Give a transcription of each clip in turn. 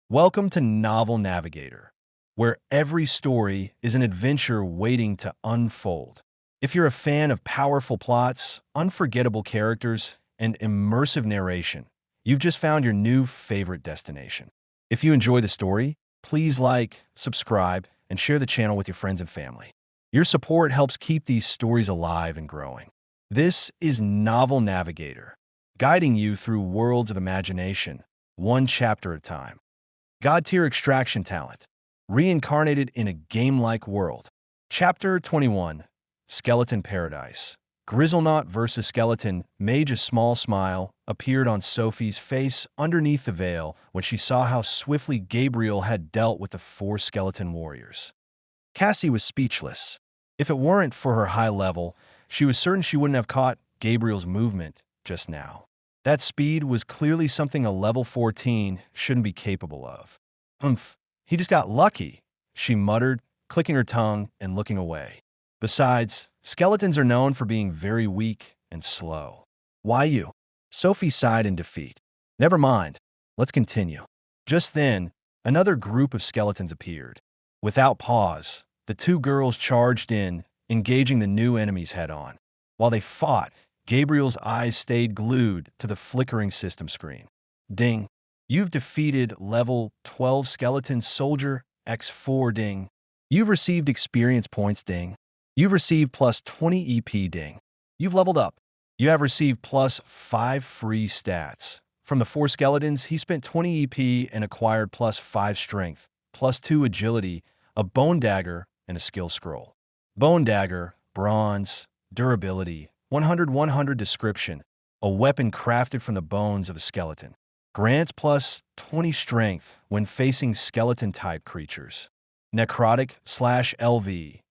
Welcome to Novel Navigator, where every story is an adventure waiting to unfold. If you're a fan of powerful plots, unforgettable characters, and immersive narration, you've just found your new favorite destination. If you enjoy the story, please like, subscribe, and share the channel with your friends and family. Your support helps keep these stories alive and growing. This is Novel Navigator, guiding you through worlds of imagination, one chapter at a time. God-tier extraction talent, reincarnated in a game-like world. Chapter 21, Skeleton Paradise. Grizzlenot versus Skeleton. Mage. A small smile appeared on Sophie's face underneath the veil when she saw how swiftly Gabriel had dealt with the four skeleton warriors. Cassie was speechless. If it weren't for her high level, she was certain she wouldn't have caught Gabriel's movement just now. That speed was clearly something a level 14 shouldn't be capable of. He just got lucky, she muttered, clicking her tongue and looking away. Besides, skeletons are known for being very weak and slow. Why you? Sophie sighed in defeat. Never mind, let's continue. Just then, another group of skeletons appeared. Without pause, the two girls charged in, engaging the new enemies head-on. While they fought, Gabriel's eyes stayed glued to the flickering system screen. Ding. You've defeated level 12 skeleton soldier X4 ding. You've received experience points ding. You've received plus 20 EP ding. You've leveled up. You have received plus 5 free stats. From the 4 skeletons, he spent 20 EP and acquired plus 5 strength, plus 2 agility, a bone dagger, and a skill scroll. Bone dagger, bronze, durability, 100/100 description, a weapon crafted from the bones of a skeleton. Grants plus 20 strength when facing skeleton-type creatures. Necrotic/LV.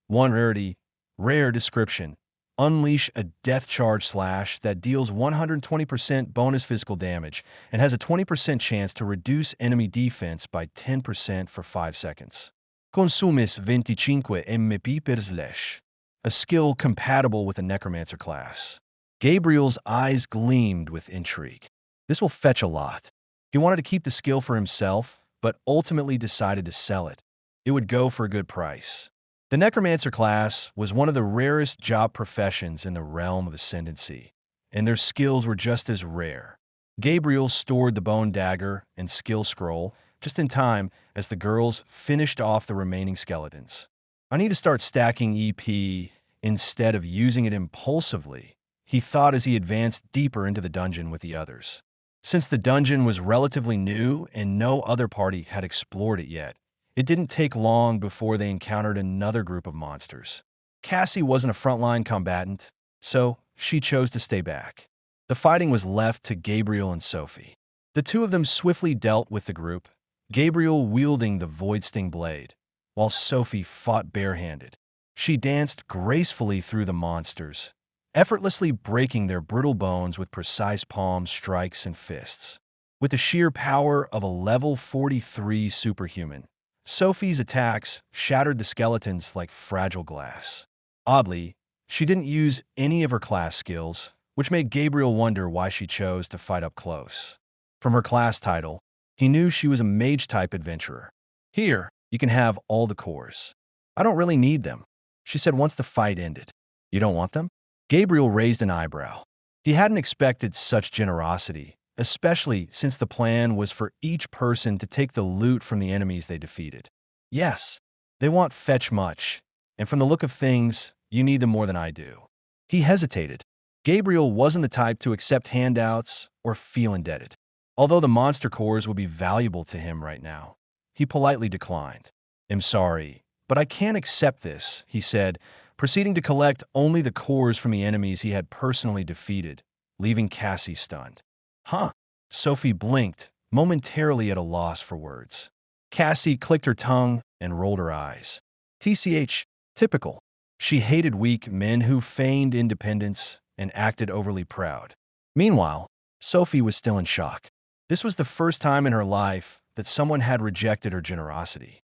1 rarity, rare description. Unleash a death charge slash that deals 120% bonus physical damage and has a 20% chance to reduce enemy defense by 10% for 5 seconds. Consumis 25 MP per slash. A skill compatible with a Necromancer class. Gabriel's eyes gleamed with intrigue. This will fetch a lot. He wanted to keep the skill for himself, but ultimately decided to sell it. It would go for a good price. The Necromancer class was one of the rarest job professions in the realm of Ascendancy, and their skills were just as rare. Gabriel stored the bone dagger and skill scroll just in time as the girls finished off the remaining skeletons. I need to start stacking EP instead of using it impulsively, he thought as he advanced deeper into the dungeon with the others. Since the dungeon was relatively new and no other party had explored it yet, it didn't take long before they encountered another group of monsters. Cassie wasn't a frontline combatant, so she chose to stay back. The fighting was left to Gabriel and Sophie. The two of them swiftly dealt with the group, Gabriel wielding the Void Sting blade, while Sophie fought barehanded. She danced gracefully through the monsters, effortlessly breaking their brittle bones with precise palm strikes and fists. With the sheer power of a level 43 superhuman, Sophie's attacks shattered the skeletons like fragile glass. Oddly, she didn't use any of her class skills, which made Gabriel wonder why she chose to fight up close. From her class title, he knew she was a mage-type adventurer. Here, you can have all the cores. I don't really need them, she said once the fight ended. You don't want them? Gabriel raised an eyebrow. He hadn't expected such generosity, especially since the plan was for each person to take the loot from the enemies they defeated. Yes, they won't fetch much, and from the look of things, you need them more than I do. He hesitated. Gabriel wasn't the type to accept handouts or feel indebted. Although the monster cores would be valuable to him right now, he politely declined. I'm sorry, but I can't accept this, he said, proceeding to collect only the cores from the enemies he had personally defeated, leaving Cassie stunned. Huh? Sophie blinked, momentarily at a loss for words. Cassie clicked her tongue and rolled her eyes. TCH, typical. She hated weak men who feigned independence and acted overly proud. Meanwhile, Sophie was still in shock. This was the first time in her life that someone had rejected her generosity.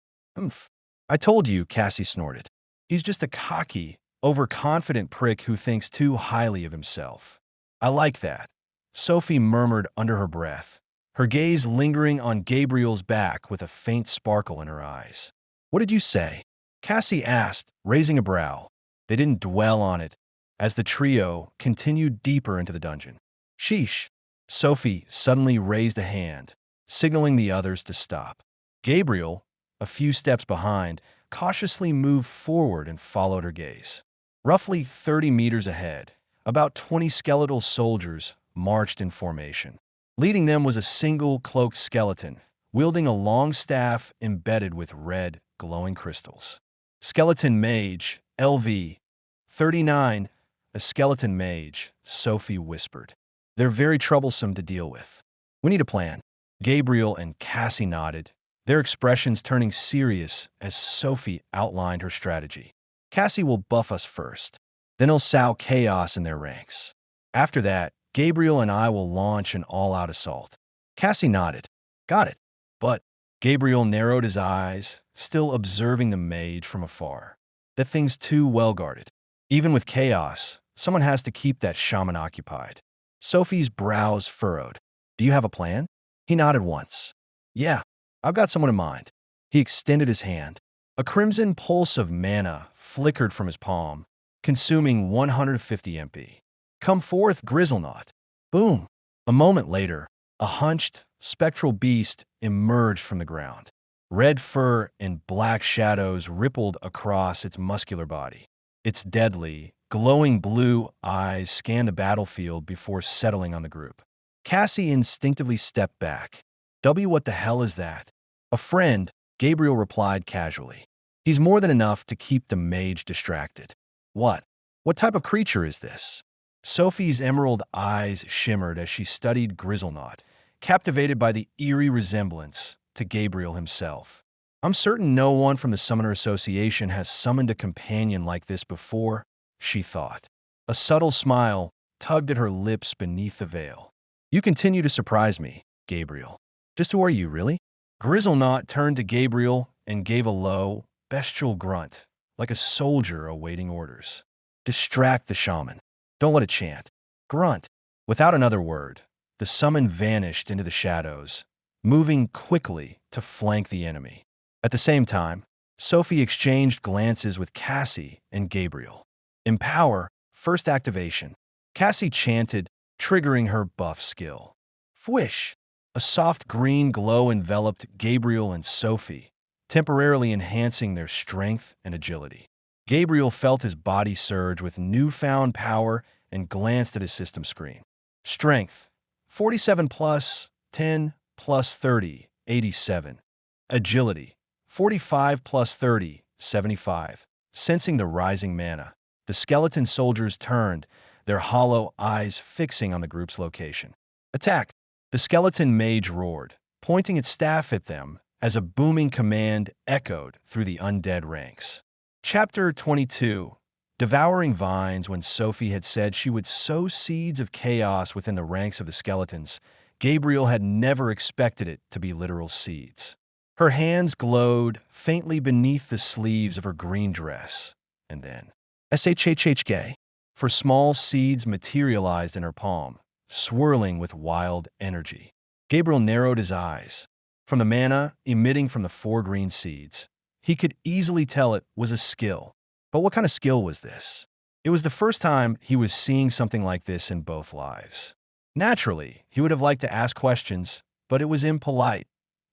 I told you, Cassie snorted. He's just a cocky, overconfident prick who thinks too highly of himself. I like that, Sophie murmured under her breath, her gaze lingering on Gabriel's back with a faint sparkle in her eyes. "What did you say?" Cassie asked, raising a brow. They didn't dwell on it as the trio continued deeper into the dungeon. "Sheesh." Sophie suddenly raised a hand, signaling the others to stop. Gabriel, a few steps behind, cautiously moved forward and followed her gaze. Roughly 30 meters ahead, about 20 skeletal soldiers marched in formation. Leading them was a single cloaked skeleton, wielding a long staff embedded with red, glowing crystals. "Skeleton Mage, LV 39, a skeleton mage," Sophie whispered. "They're very troublesome to deal with. We need a plan." Gabriel and Cassie nodded, their expressions turning serious as Sophie outlined her strategy. "Cassie will buff us first. Then he'll sow chaos in their ranks. After that, Gabriel and I will launch an all-out assault." Cassie nodded. "Got it." But Gabriel narrowed his eyes, still observing the mage from afar. "That thing's too well guarded. Even with chaos, someone has to keep that shaman occupied." Sophie's brows furrowed. "Do you have a plan?" He nodded once. "Yeah, I've got someone in mind." He extended his hand. A crimson pulse of mana flickered from his palm, consuming 150 MP. "Come forth, Grizzlenot." Boom! A moment later, a hunched, spectral beast emerged from the ground. Red fur and black shadows rippled across its muscular body. Its deadly, glowing blue eyes scanned the battlefield before settling on the group. Cassie instinctively stepped back. What the hell is that?" "A friend," Gabriel replied casually. "He's more than enough to keep the mage distracted." "What? What type of creature is this?" Sophie's emerald eyes shimmered as she studied Grizzlenot, captivated by the eerie resemblance to Gabriel himself. "I'm certain no one from the Summoner Association has summoned a companion like this before," she thought. A subtle smile tugged at her lips beneath the veil. "You continue to surprise me, Gabriel. Just who are you, really?" Grizzlenot turned to Gabriel and gave a low, bestial grunt, like a soldier awaiting orders. "Distract the shaman. Don't let it chant. Grunt." Without another word, the summon vanished into the shadows, moving quickly to flank the enemy. At the same time, Sophie exchanged glances with Cassie and Gabriel. "Empower, first activation." Cassie chanted, triggering her buff skill. Fwish! A soft green glow enveloped Gabriel and Sophie, temporarily enhancing their strength and agility. Gabriel felt his body surge with newfound power and glanced at his system screen. Strength, 47 plus, 10 plus 30, 87. Agility, 45 plus 30, 75. Sensing the rising mana, the skeleton soldiers turned, their hollow eyes fixing on the group's location. "Attack!" The skeleton mage roared, pointing its staff at them as a booming command echoed through the undead ranks. Chapter 22. Devouring vines. When Sophie had said she would sow seeds of chaos within the ranks of the skeletons, Gabriel had never expected it to be literal seeds. Her hands glowed faintly beneath the sleeves of her green dress, and then, SHHHK, for small seeds materialized in her palm, swirling with wild energy. Gabriel narrowed his eyes. From the mana emitting from the 4 green seeds, he could easily tell it was a skill. But what kind of skill was this? It was the first time he was seeing something like this in both lives. Naturally, he would have liked to ask questions, but it was impolite,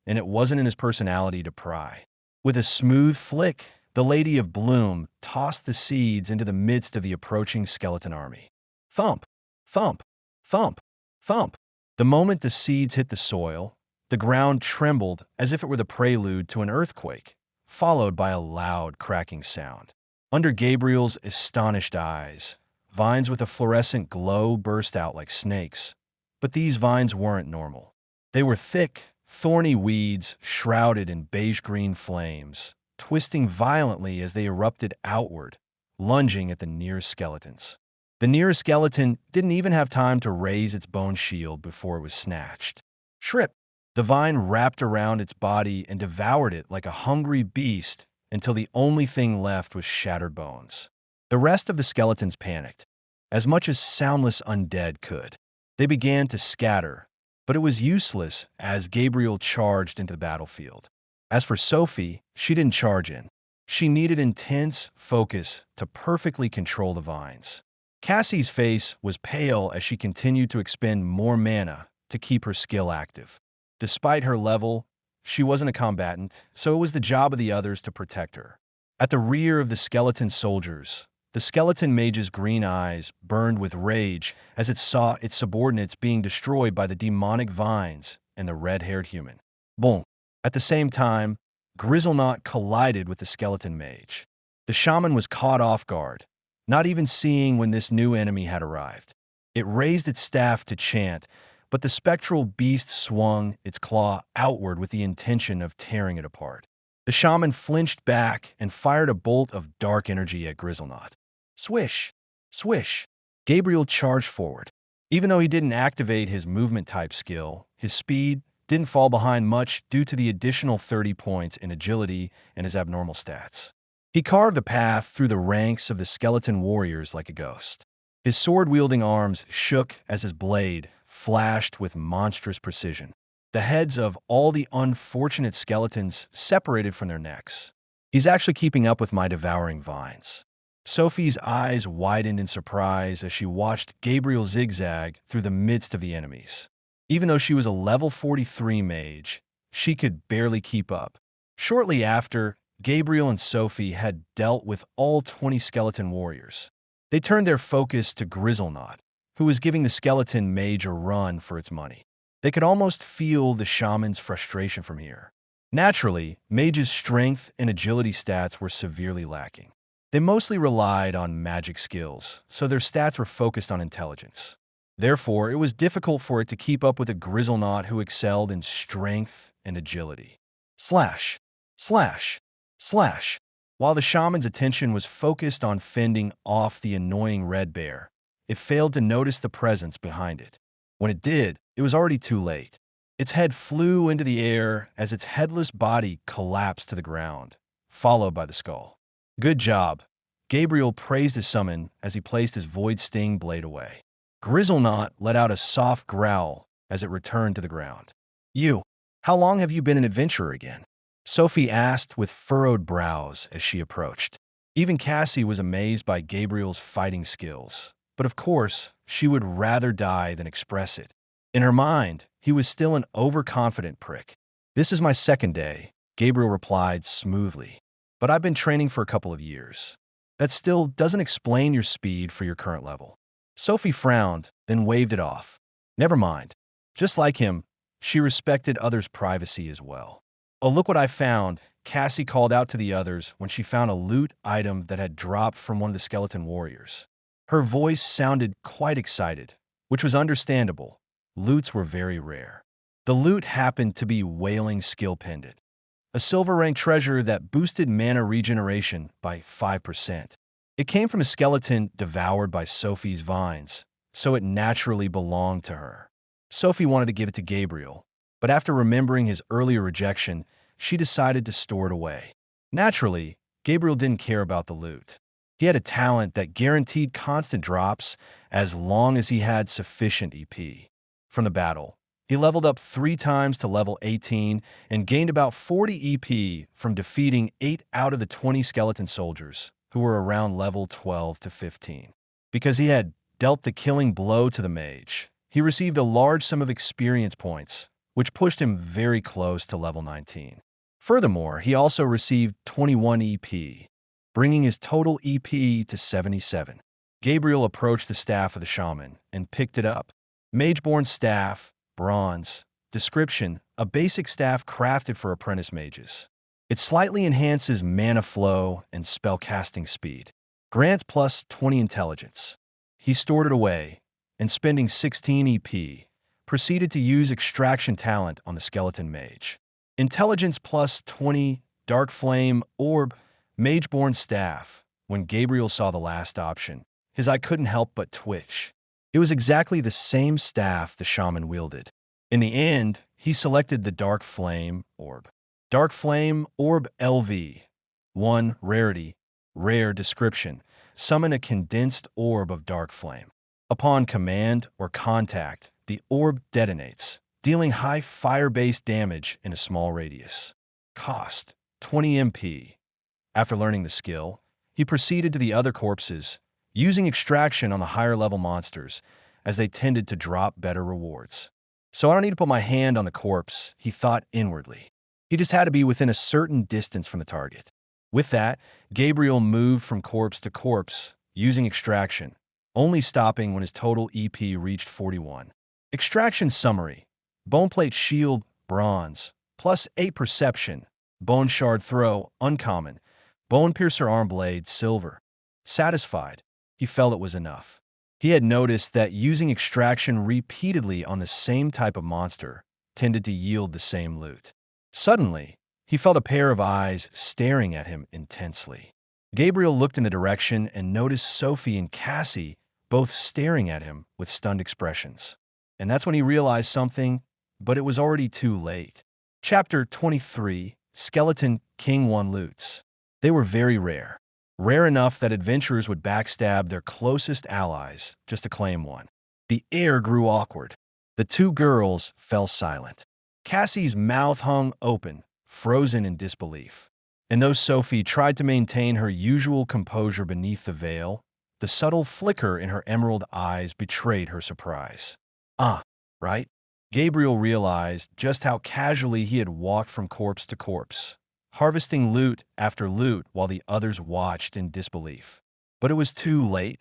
and it wasn't in his personality to pry. With a smooth flick, the Lady of Bloom tossed the seeds into the midst of the approaching skeleton army. Thump, thump, thump, thump. The moment the seeds hit the soil, the ground trembled as if it were the prelude to an earthquake, followed by a loud cracking sound. Under Gabriel's astonished eyes, vines with a fluorescent glow burst out like snakes. But these vines weren't normal. They were thick, thorny weeds shrouded in beige-green flames, twisting violently as they erupted outward, lunging at the nearest skeletons. The nearest skeleton didn't even have time to raise its bone shield before it was snatched. Shrip! The vine wrapped around its body and devoured it like a hungry beast until the only thing left was shattered bones. The rest of the skeletons panicked, as much as soundless undead could. They began to scatter, but it was useless as Gabriel charged into the battlefield. As for Sophie, she didn't charge in. She needed intense focus to perfectly control the vines. Cassie's face was pale as she continued to expend more mana to keep her skill active. Despite her level, she wasn't a combatant, so it was the job of the others to protect her. At the rear of the skeleton soldiers, the skeleton mage's green eyes burned with rage as it saw its subordinates being destroyed by the demonic vines and the red-haired human. Boom! At the same time, Grizzlenot collided with the skeleton mage. The shaman was caught off guard, not even seeing when this new enemy had arrived. It raised its staff to chant, but the spectral beast swung its claw outward with the intention of tearing it apart. The shaman flinched back and fired a bolt of dark energy at Grizzlenot. Swish! Swish! Gabriel charged forward. Even though he didn't activate his movement-type skill, his speed didn't fall behind much due to the additional 30 points in agility and his abnormal stats. He carved a path through the ranks of the skeleton warriors like a ghost. His sword-wielding arms shook as his blade flashed with monstrous precision. The heads of all the unfortunate skeletons separated from their necks. He's actually keeping up with my devouring vines. Sophie's eyes widened in surprise as she watched Gabriel zigzag through the midst of the enemies. Even though she was a level 43 mage, she could barely keep up. Shortly after, Gabriel and Sophie had dealt with all 20 skeleton warriors. They turned their focus to Grizzlenot, who was giving the skeleton mage a run for its money. They could almost feel the shaman's frustration from here. Naturally, mage's strength and agility stats were severely lacking. They mostly relied on magic skills, so their stats were focused on intelligence. Therefore, it was difficult for it to keep up with a Grizzlenot who excelled in strength and agility. Slash! Slash! Slash! While the shaman's attention was focused on fending off the annoying red bear, it failed to notice the presence behind it. When it did, it was already too late. Its head flew into the air as its headless body collapsed to the ground, followed by the skull. Good job. Gabriel praised his summon as he placed his Void Sting blade away. Grizzlenot let out a soft growl as it returned to the ground. How long have you been an adventurer again? Sophie asked with furrowed brows as she approached. Even Cassie was amazed by Gabriel's fighting skills, but of course, she would rather die than express it. In her mind, he was still an overconfident prick. This is my second day, Gabriel replied smoothly, but I've been training for a couple of years. That still doesn't explain your speed for your current level. Sophie frowned, then waved it off. Never mind. Just like him, she respected others' privacy as well. Oh, look what I found, Cassie called out to the others when she found a loot item that had dropped from one of the skeleton warriors. Her voice sounded quite excited, which was understandable. Loots were very rare. The loot happened to be Wailing Skill Pendant, a silver-ranked treasure that boosted mana regeneration by 5%. It came from a skeleton devoured by Sophie's vines, so it naturally belonged to her. Sophie wanted to give it to Gabriel, but after remembering his earlier rejection, she decided to store it away. Naturally, Gabriel didn't care about the loot. He had a talent that guaranteed constant drops as long as he had sufficient EP. From the battle, he leveled up 3 times to level 18 and gained about 40 EP from defeating 8 out of the 20 skeleton soldiers, who were around level 12 to 15. Because he had dealt the killing blow to the mage, he received a large sum of experience points, which pushed him very close to level 19. Furthermore, he also received 21 EP, bringing his total EP to 77. Gabriel approached the staff of the shaman and picked it up. Mageborn staff, bronze. Description: a basic staff crafted for apprentice mages. It slightly enhances mana flow and spellcasting speed. Grants plus 20 intelligence. He stored it away, and spending 16 EP, proceeded to use extraction talent on the skeleton mage. Intelligence plus 20, Dark Flame, Orb, Mageborn staff. When Gabriel saw the last option, his eye couldn't help but twitch. It was exactly the same staff the shaman wielded. In the end, he selected the Dark Flame Orb. Dark Flame Orb LV. 1. Rarity. Rare description. Summon a condensed orb of Dark Flame. Upon command or contact, the orb detonates, dealing high fire-based damage in a small radius. Cost: 20 MP. After learning the skill, he proceeded to the other corpses, using extraction on the higher-level monsters, as they tended to drop better rewards. So I don't need to put my hand on the corpse, he thought inwardly. He just had to be within a certain distance from the target. With that, Gabriel moved from corpse to corpse, using extraction, only stopping when his total EP reached 41. Extraction summary: Bone plate shield, bronze, plus 8 perception. Bone shard throw, uncommon. Bone piercer arm blade, silver. Satisfied, he felt it was enough. He had noticed that using extraction repeatedly on the same type of monster tended to yield the same loot. Suddenly, he felt a pair of eyes staring at him intensely. Gabriel looked in the direction and noticed Sophie and Cassie both staring at him with stunned expressions. And that's when he realized something, but it was already too late. Chapter 23, Skeleton King 1 Loots. They were very rare. Rare enough that adventurers would backstab their closest allies just to claim one. The air grew awkward. The two girls fell silent. Cassie's mouth hung open, frozen in disbelief. And though Sophie tried to maintain her usual composure beneath the veil, the subtle flicker in her emerald eyes betrayed her surprise. Right? Gabriel realized just how casually he had walked from corpse to corpse, harvesting loot after loot while the others watched in disbelief. But it was too late.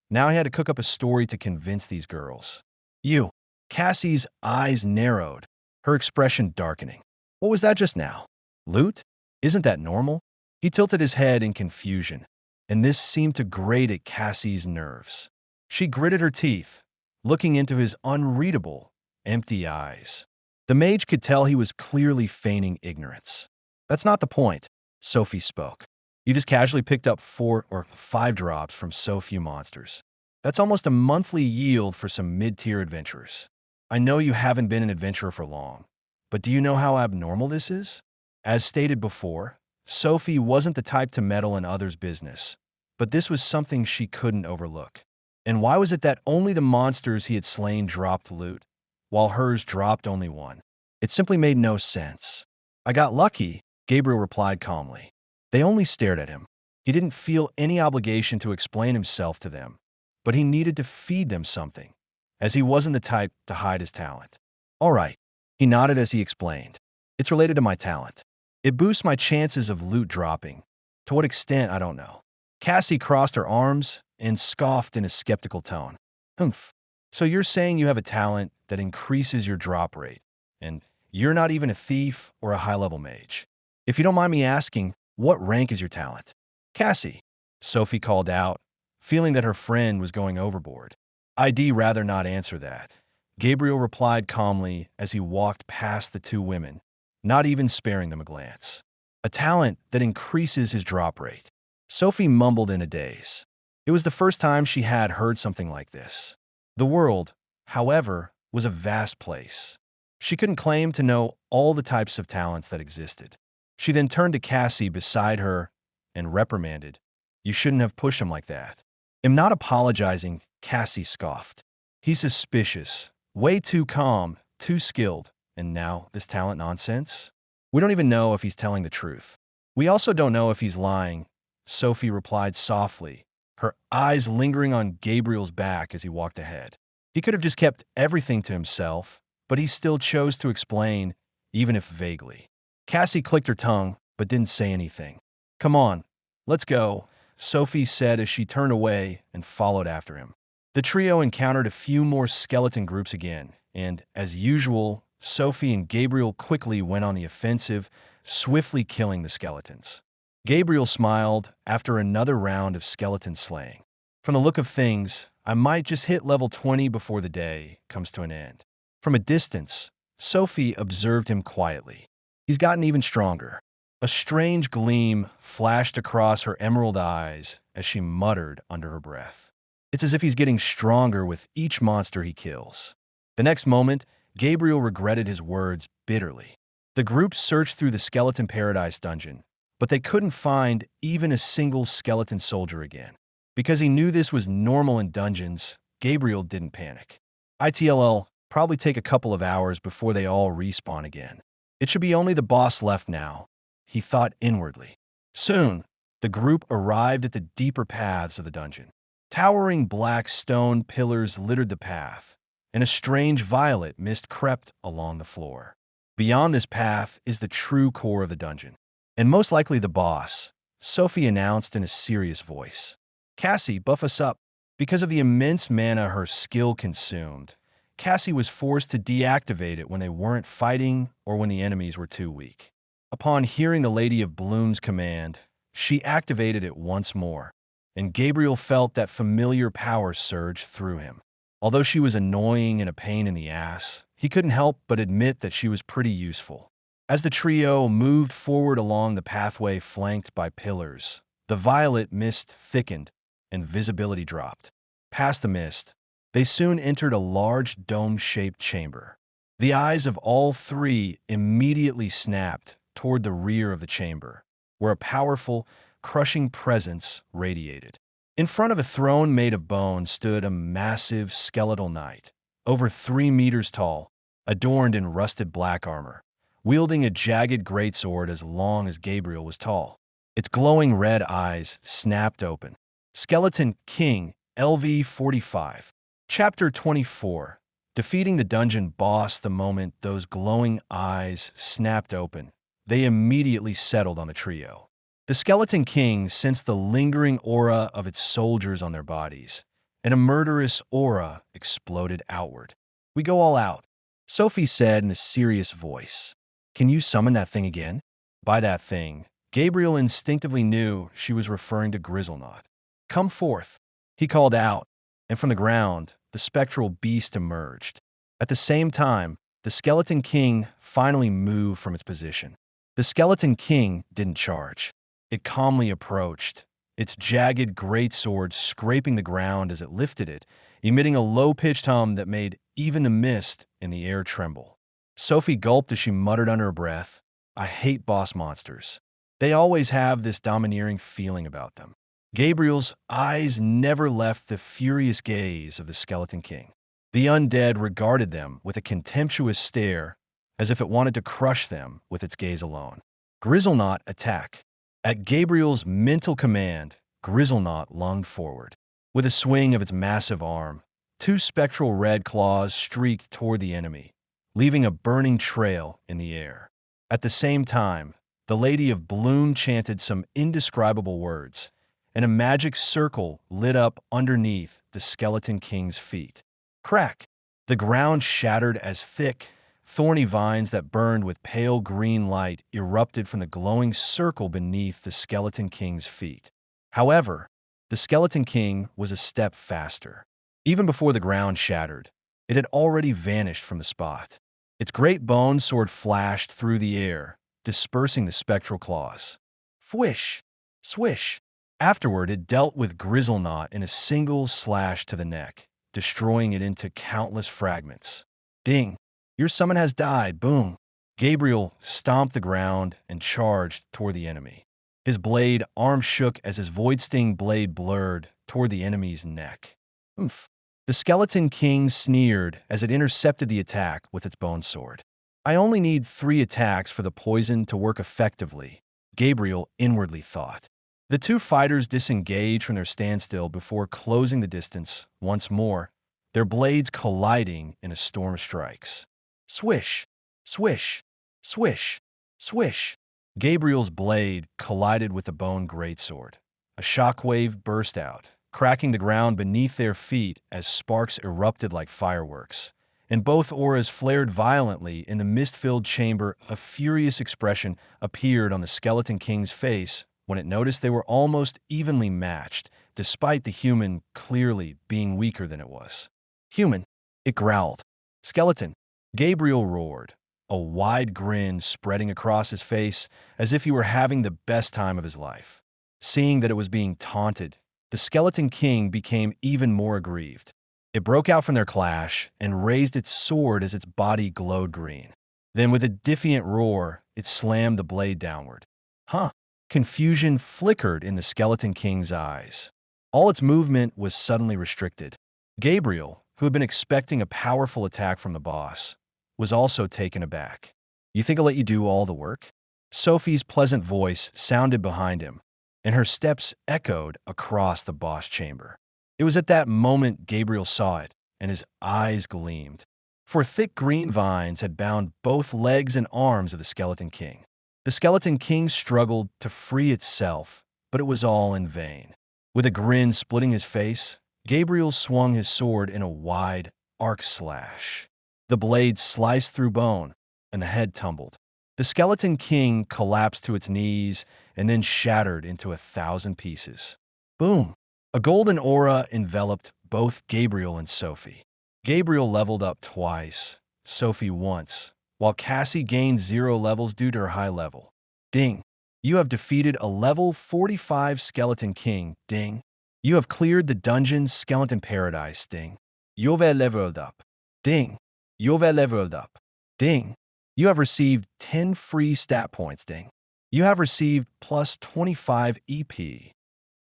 Now he had to cook up a story to convince these girls. You. Cassie's eyes narrowed, her expression darkening. What was that just now? Loot? Isn't that normal? He tilted his head in confusion, and this seemed to grate at Cassie's nerves. She gritted her teeth, looking into his unreadable, empty eyes. The mage could tell he was clearly feigning ignorance. That's not the point, Sophie spoke. You just casually picked up 4 or 5 drops from so few monsters. That's almost a monthly yield for some mid-tier adventurers. I know you haven't been an adventurer for long, but do you know how abnormal this is? As stated before, Sophie wasn't the type to meddle in others' business, but this was something she couldn't overlook. And why was it that only the monsters he had slain dropped loot, while hers dropped only 1? It simply made no sense. I got lucky, Gabriel replied calmly. They only stared at him. He didn't feel any obligation to explain himself to them, but he needed to feed them something, as he wasn't the type to hide his talent. All right, he nodded as he explained. It's related to my talent. It boosts my chances of loot dropping. To what extent, I don't know. Cassie crossed her arms and scoffed in a skeptical tone. Humph. So you're saying you have a talent that increases your drop rate, and you're not even a thief or a high-level mage. If you don't mind me asking, what rank is your talent? Cassie, Sophie called out, feeling that her friend was going overboard. I'd rather not answer that, Gabriel replied calmly as he walked past the two women, not even sparing them a glance. A talent that increases his drop rate. Sophie mumbled in a daze. It was the first time she had heard something like this. The world, however, was a vast place. She couldn't claim to know all the types of talents that existed. She then turned to Cassie beside her and reprimanded. You shouldn't have pushed him like that. I'm not apologizing, Cassie scoffed. He's suspicious, way too calm, too skilled, and now this talent nonsense? We don't even know if he's telling the truth. We also don't know if he's lying, Sophie replied softly, her eyes lingering on Gabriel's back as he walked ahead. He could have just kept everything to himself, but he still chose to explain, even if vaguely. Cassie clicked her tongue, but didn't say anything. Come on, let's go, Sophie said as she turned away and followed after him. The trio encountered a few more skeleton groups again, and, as usual, Sophie and Gabriel quickly went on the offensive, swiftly killing the skeletons. Gabriel smiled after another round of skeleton slaying. From the look of things, I might just hit level 20 before the day comes to an end. From a distance, Sophie observed him quietly. He's gotten even stronger. A strange gleam flashed across her emerald eyes as she muttered under her breath. It's as if he's getting stronger with each monster he kills. The next moment, Gabriel regretted his words bitterly. The group searched through the Skeleton Paradise dungeon, but they couldn't find even a single skeleton soldier again. Because he knew this was normal in dungeons, Gabriel didn't panic. ITLL, Probably take a couple of hours before they all respawn again. It should be only the boss left now, he thought inwardly. Soon, the group arrived at the deeper paths of the dungeon. Towering black stone pillars littered the path, and a strange violet mist crept along the floor. Beyond this path is the true core of the dungeon, and most likely the boss, Sophie announced in a serious voice. Cassie, buff us up. Because of the immense mana her skill consumed, Cassie was forced to deactivate it when they weren't fighting or when the enemies were too weak. Upon hearing the Lady of Bloom's command, she activated it once more, and Gabriel felt that familiar power surge through him. Although she was annoying and a pain in the ass, he couldn't help but admit that she was pretty useful. As the trio moved forward along the pathway flanked by pillars, the violet mist thickened and visibility dropped. Past the mist, they soon entered a large dome-shaped chamber. The eyes of all three immediately snapped toward the rear of the chamber, where a powerful, crushing presence radiated. In front of a throne made of bone stood a massive skeletal knight, over 3 meters tall, adorned in rusted black armor, wielding a jagged greatsword as long as Gabriel was tall. Its glowing red eyes snapped open. Skeleton King, LV-45. Chapter 24. Defeating the dungeon boss. The moment those glowing eyes snapped open, they immediately settled on the trio. The Skeleton King sensed the lingering aura of its soldiers on their bodies, and a murderous aura exploded outward. We go all out, Sophie said in a serious voice. Can you summon that thing again? By that thing, Gabriel instinctively knew she was referring to Grizzlenot. Come forth, he called out, and from the ground, the spectral beast emerged. At the same time, the Skeleton King finally moved from its position. The Skeleton King didn't charge. It calmly approached, its jagged greatsword scraping the ground as it lifted it, emitting a low-pitched hum that made even the mist in the air tremble. Sophie gulped as she muttered under her breath, I hate boss monsters. They always have this domineering feeling about them. Gabriel's eyes never left the furious gaze of the Skeleton King. The undead regarded them with a contemptuous stare, as if it wanted to crush them with its gaze alone. Grizzlenot attack. At Gabriel's mental command, Grizzlenot lunged forward. With a swing of its massive arm, 2 spectral red claws streaked toward the enemy, leaving a burning trail in the air. At the same time, the Lady of Bloom chanted some indescribable words, and a magic circle lit up underneath the Skeleton King's feet. Crack! The ground shattered as thick, thorny vines that burned with pale green light erupted from the glowing circle beneath the Skeleton King's feet. However, the Skeleton King was a step faster. Even before the ground shattered, it had already vanished from the spot. Its great bone sword flashed through the air, dispersing the spectral claws. Fwish! Swish! Afterward, it dealt with Grizzlenot in a single slash to the neck, destroying it into countless fragments. Ding! Your summon has died, boom! Gabriel stomped the ground and charged toward the enemy. His blade arm shook as his Void Sting blade blurred toward the enemy's neck. Oomph! The Skeleton King sneered as it intercepted the attack with its bone sword. I only need 3 attacks for the poison to work effectively, Gabriel inwardly thought. The 2 fighters disengaged from their standstill before closing the distance once more, their blades colliding in a storm of strikes. Swish! Swish! Swish! Swish! Gabriel's blade collided with the bone greatsword. A shockwave burst out, cracking the ground beneath their feet as sparks erupted like fireworks. And both auras flared violently in the mist-filled chamber. A furious expression appeared on the Skeleton King's face when it noticed they were almost evenly matched, despite the human clearly being weaker than it was. Human, it growled. Skeleton, Gabriel roared, a wide grin spreading across his face as if he were having the best time of his life. Seeing that it was being taunted, the Skeleton King became even more aggrieved. It broke out from their clash and raised its sword as its body glowed green. Then with a defiant roar, it slammed the blade downward. Huh! Confusion flickered in the Skeleton King's eyes. All its movement was suddenly restricted. Gabriel, who had been expecting a powerful attack from the boss, was also taken aback. "You think I'll let you do all the work?" Sophie's pleasant voice sounded behind him, and her steps echoed across the boss chamber. It was at that moment Gabriel saw it, and his eyes gleamed. For thick green vines had bound both legs and arms of the Skeleton King. The Skeleton King struggled to free itself, but it was all in vain. With a grin splitting his face, Gabriel swung his sword in a wide arc slash. The blade sliced through bone, and the head tumbled. The Skeleton King collapsed to its knees and then shattered into 1,000 pieces. Boom! A golden aura enveloped both Gabriel and Sophie. Gabriel leveled up twice, Sophie once, while Cassie gained 0 levels due to her high level. Ding! You have defeated a level 45 Skeleton King. Ding! You have cleared the dungeon's Skeleton Paradise. Ding! You've leveled up. Ding! You've leveled up. Ding! You have received 10 free stat points. Ding! You have received plus 25 EP.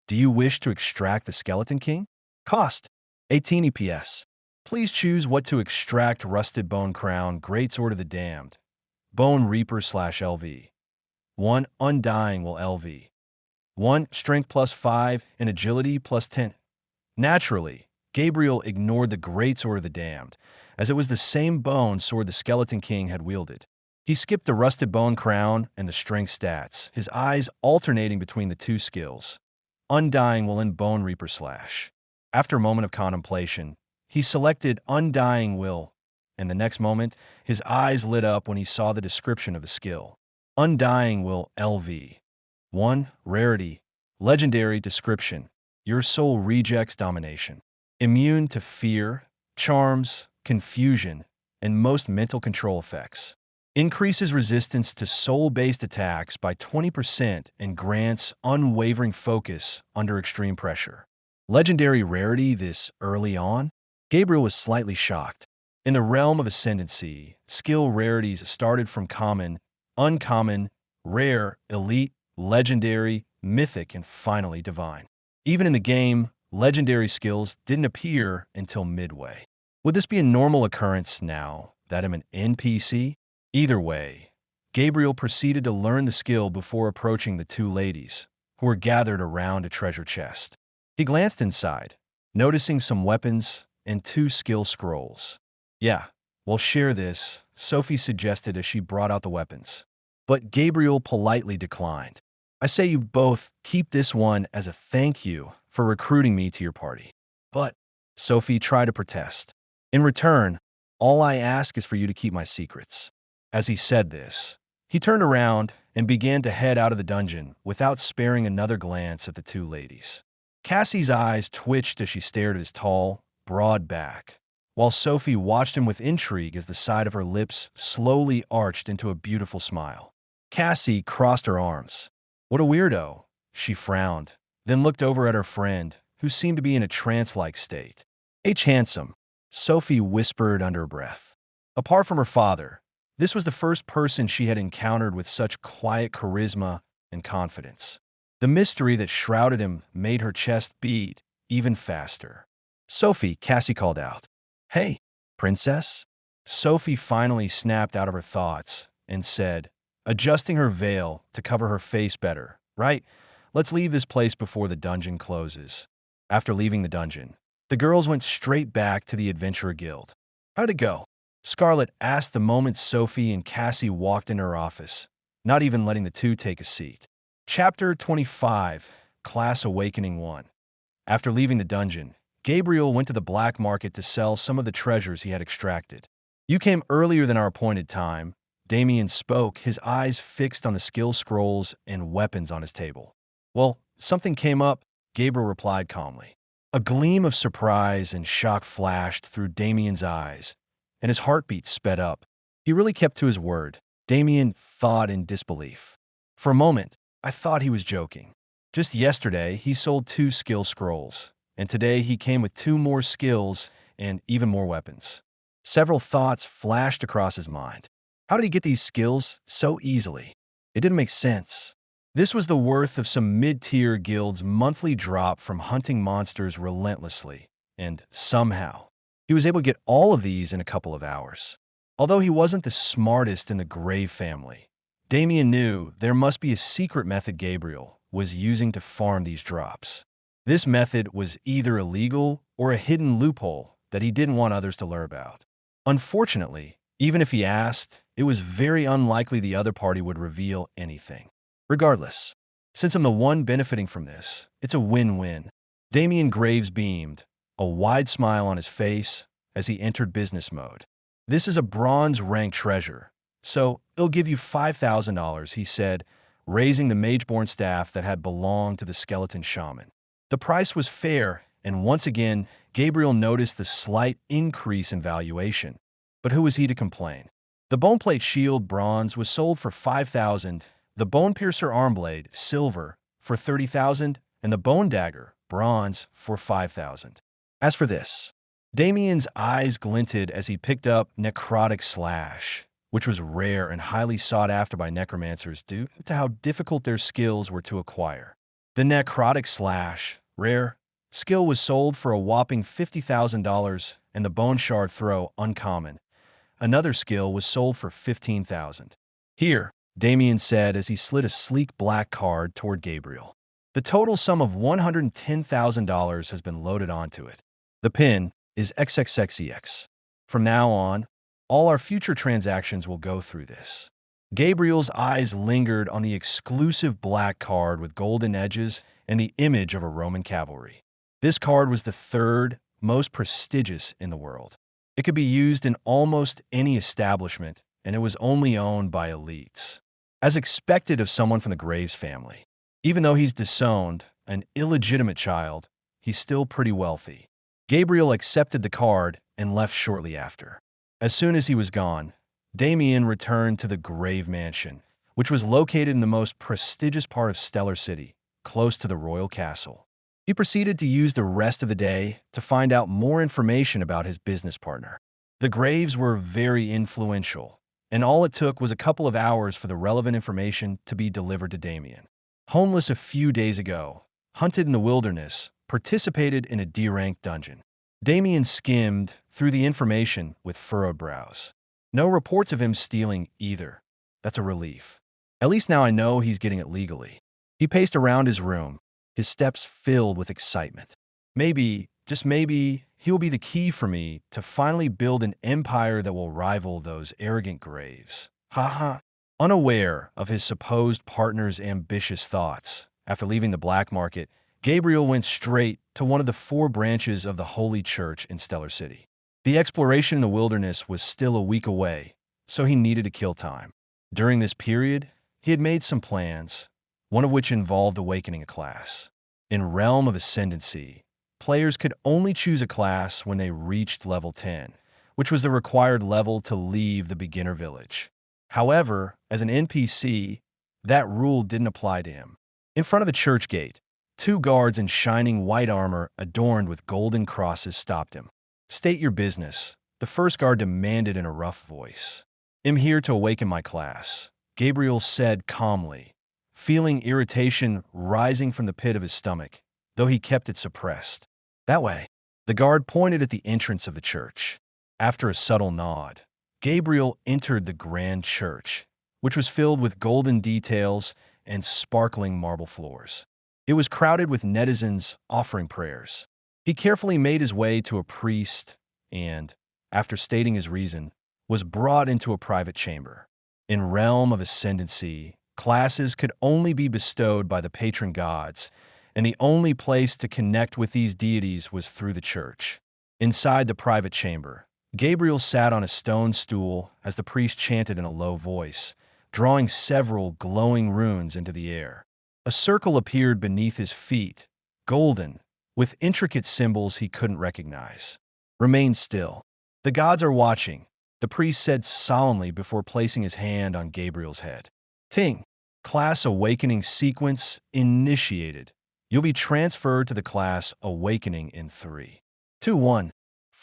Do you wish to extract the Skeleton King? Cost: 18 EPS. Please choose what to extract: Rusted Bone Crown, Greatsword of the Damned, Bone Reaper /LV. 1. Undying will LV. 1. Strength plus 5 and Agility plus 10. Naturally, Gabriel ignored the Greatsword of the Damned, as it was the same bone sword the Skeleton King had wielded. He skipped the Rusted Bone Crown and the Strength stats, his eyes alternating between the two skills. Undying will and Bone Reaper /. After a moment of contemplation, he selected Undying Will, and the next moment, his eyes lit up when he saw the description of the skill. Undying Will LV. 1. Rarity. Legendary description. Your soul rejects domination. Immune to fear, charms, confusion, and most mental control effects. Increases resistance to soul-based attacks by 20% and grants unwavering focus under extreme pressure. Legendary rarity this early on? Gabriel was slightly shocked. In the realm of Ascendancy, skill rarities started from common, uncommon, rare, elite, legendary, mythic, and finally divine. Even in the game, legendary skills didn't appear until midway. Would this be a normal occurrence now that I'm an NPC? Either way, Gabriel proceeded to learn the skill before approaching the two ladies, who were gathered around a treasure chest. He glanced inside, noticing some weapons and 2 skill scrolls. "Yeah, we'll share this," Sophie suggested as she brought out the weapons. But Gabriel politely declined. "I say you both keep this one as a thank you for recruiting me to your party." "But," Sophie tried to protest, "in return, all I ask is for you to keep my secrets." As he said this, he turned around and began to head out of the dungeon without sparing another glance at the two ladies. Cassie's eyes twitched as she stared at his tall, broad back, while Sophie watched him with intrigue as the side of her lips slowly arched into a beautiful smile. Cassie crossed her arms. "What a weirdo," she frowned, then looked over at her friend, who seemed to be in a trance-like state. Handsome," Sophie whispered under her breath. Apart from her father, this was the first person she had encountered with such quiet charisma and confidence. The mystery that shrouded him made her chest beat even faster. "Sophie," Cassie called out. "Hey, princess?" Sophie finally snapped out of her thoughts and said, adjusting her veil to cover her face better, "Right, let's leave this place before the dungeon closes." After leaving the dungeon, the girls went straight back to the Adventurer Guild. "How'd it go?" Scarlett asked the moment Sophie and Cassie walked into her office, not even letting the two take a seat. Chapter 25, Class Awakening 1. After leaving the dungeon, Gabriel went to the black market to sell some of the treasures he had extracted. "You came earlier than our appointed time," Damien spoke, his eyes fixed on the skill scrolls and weapons on his table. "Well, something came up," Gabriel replied calmly. A gleam of surprise and shock flashed through Damien's eyes, and his heartbeat sped up. He really kept to his word, Damien thought in disbelief. For a moment, I thought he was joking. Just yesterday, he sold 2 skill scrolls, and today he came with 2 more skills and even more weapons. Several thoughts flashed across his mind. How did he get these skills so easily? It didn't make sense. This was the worth of some mid-tier guild's monthly drop from hunting monsters relentlessly, and somehow, He was able to get all of these in a couple of hours. Although he wasn't the smartest in the Grave family, Damien knew there must be a secret method Gabriel was using to farm these drops. This method was either illegal or a hidden loophole that he didn't want others to learn about. Unfortunately, even if he asked, it was very unlikely the other party would reveal anything. Regardless, since I'm the one benefiting from this, it's a win-win. Damien Graves beamed, a wide smile on his face as he entered business mode. This is a bronze-ranked treasure, so it'll give you $5,000, he said, raising the Mageborn staff that had belonged to the skeleton shaman. The price was fair, and once again, Gabriel noticed the slight increase in valuation. But who was he to complain? The boneplate shield, bronze, was sold for $5,000, the bone piercer armblade, silver, for $30,000, and the bone dagger, bronze, for $5,000. As for this, Damien's eyes glinted as he picked up Necrotic Slash, which was rare and highly sought after by necromancers due to how difficult their skills were to acquire. The Necrotic Slash, rare, skill was sold for a whopping $50,000, and the Bone Shard Throw, uncommon. Another skill was sold for $15,000. Here, Damien said as he slid a sleek black card toward Gabriel. The total sum of $110,000 has been loaded onto it. The pin is XXXEX. From now on, all our future transactions will go through this. Gabriel's eyes lingered on the exclusive black card with golden edges and the image of a Roman cavalry. This card was the third most prestigious in the world. It could be used in almost any establishment, and it was only owned by elites. As expected of someone from the Graves family. Even though he's disowned, an illegitimate child, he's still pretty wealthy. Gabriel accepted the card and left shortly after. As soon as he was gone, Damien returned to the Grave Mansion, which was located in the most prestigious part of Stellar City, close to the royal castle. He proceeded to use the rest of the day to find out more information about his business partner. The Graves were very influential, and all it took was a couple of hours for the relevant information to be delivered to Damien. Homeless a few days ago, hunted in the wilderness, participated in a D-rank dungeon. Damien skimmed through the information with furrowed brows. No reports of him stealing either. That's a relief. At least now I know he's getting it legally. He paced around his room, his steps filled with excitement. Maybe, just maybe, he'll be the key for me to finally build an empire that will rival those arrogant Graves. Ha. Unaware of his supposed partner's ambitious thoughts, after leaving the black market, Gabriel went straight to one of the 4 branches of the Holy Church in Stellar City. The exploration in the wilderness was still a week away, so he needed to kill time. During this period, he had made some plans, one of which involved awakening a class. In Realm of Ascendancy, players could only choose a class when they reached level 10, which was the required level to leave the beginner village. However, as an NPC, that rule didn't apply to him. In front of the church gate, 2 guards in shining white armor adorned with golden crosses stopped him. "State your business," the first guard demanded in a rough voice. "I'm here to awaken my class," Gabriel said calmly, feeling irritation rising from the pit of his stomach, though he kept it suppressed. "That way." The guard pointed at the entrance of the church. After a subtle nod, Gabriel entered the grand church, which was filled with golden details and sparkling marble floors. It was crowded with netizens offering prayers. He carefully made his way to a priest and, after stating his reason, was brought into a private chamber. In Realm of Ascendancy, classes could only be bestowed by the patron gods, and the only place to connect with these deities was through the church. Inside the private chamber, Gabriel sat on a stone stool as the priest chanted in a low voice, drawing several glowing runes into the air. A circle appeared beneath his feet, golden, with intricate symbols he couldn't recognize. "Remain still. The gods are watching," the priest said solemnly before placing his hand on Gabriel's head. "Ting. Class Awakening sequence initiated. You'll be transferred to the class Awakening in 3, 2, 1.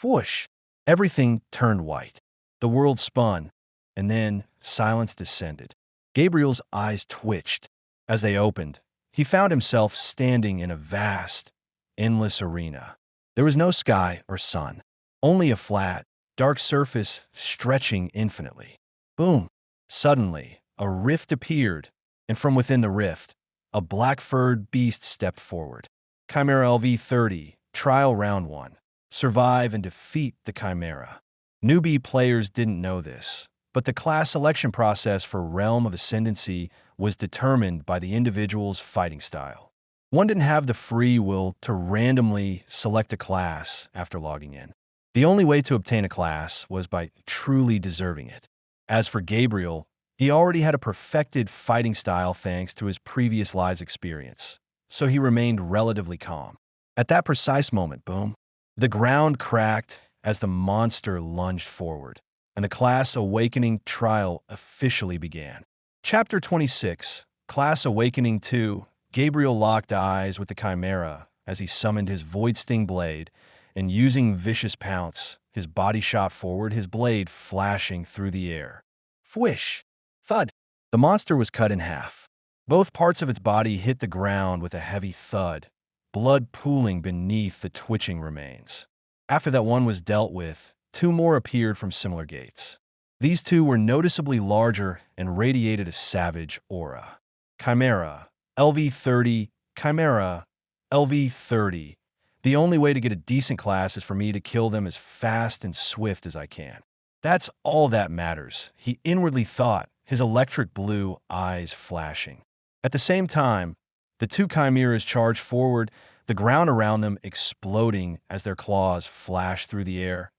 Whoosh. Everything turned white. The world spun, and then silence descended. Gabriel's eyes twitched. As they opened, he found himself standing in a vast, endless arena. There was no sky or sun, only a flat, dark surface stretching infinitely. Boom! Suddenly, a rift appeared, and from within the rift, a black-furred beast stepped forward. Chimera LV-30, Trial Round 1. Survive and defeat the Chimera. Newbie players didn't know this, but the class selection process for Realm of Ascendancy was determined by the individual's fighting style. One didn't have the free will to randomly select a class after logging in. The only way to obtain a class was by truly deserving it. As for Gabriel, he already had a perfected fighting style thanks to his previous lives experience, so he remained relatively calm. At that precise moment, boom, the ground cracked as the monster lunged forward, and the Class Awakening trial officially began. Chapter 26, Class Awakening 2. Gabriel locked eyes with the Chimera as he summoned his Void Sting blade, and using Vicious Pounce, his body shot forward, his blade flashing through the air. Fwish! Thud! The monster was cut in half. Both parts of its body hit the ground with a heavy thud, blood pooling beneath the twitching remains. After that one was dealt with, two more appeared from similar gates. These two were noticeably larger and radiated a savage aura. Chimera, LV-30, Chimera, LV-30. The only way to get a decent class is for me to kill them as fast and swift as I can. That's all that matters, he inwardly thought, his electric blue eyes flashing. At the same time, the two chimeras charged forward, the ground around them exploding as their claws flashed through the air,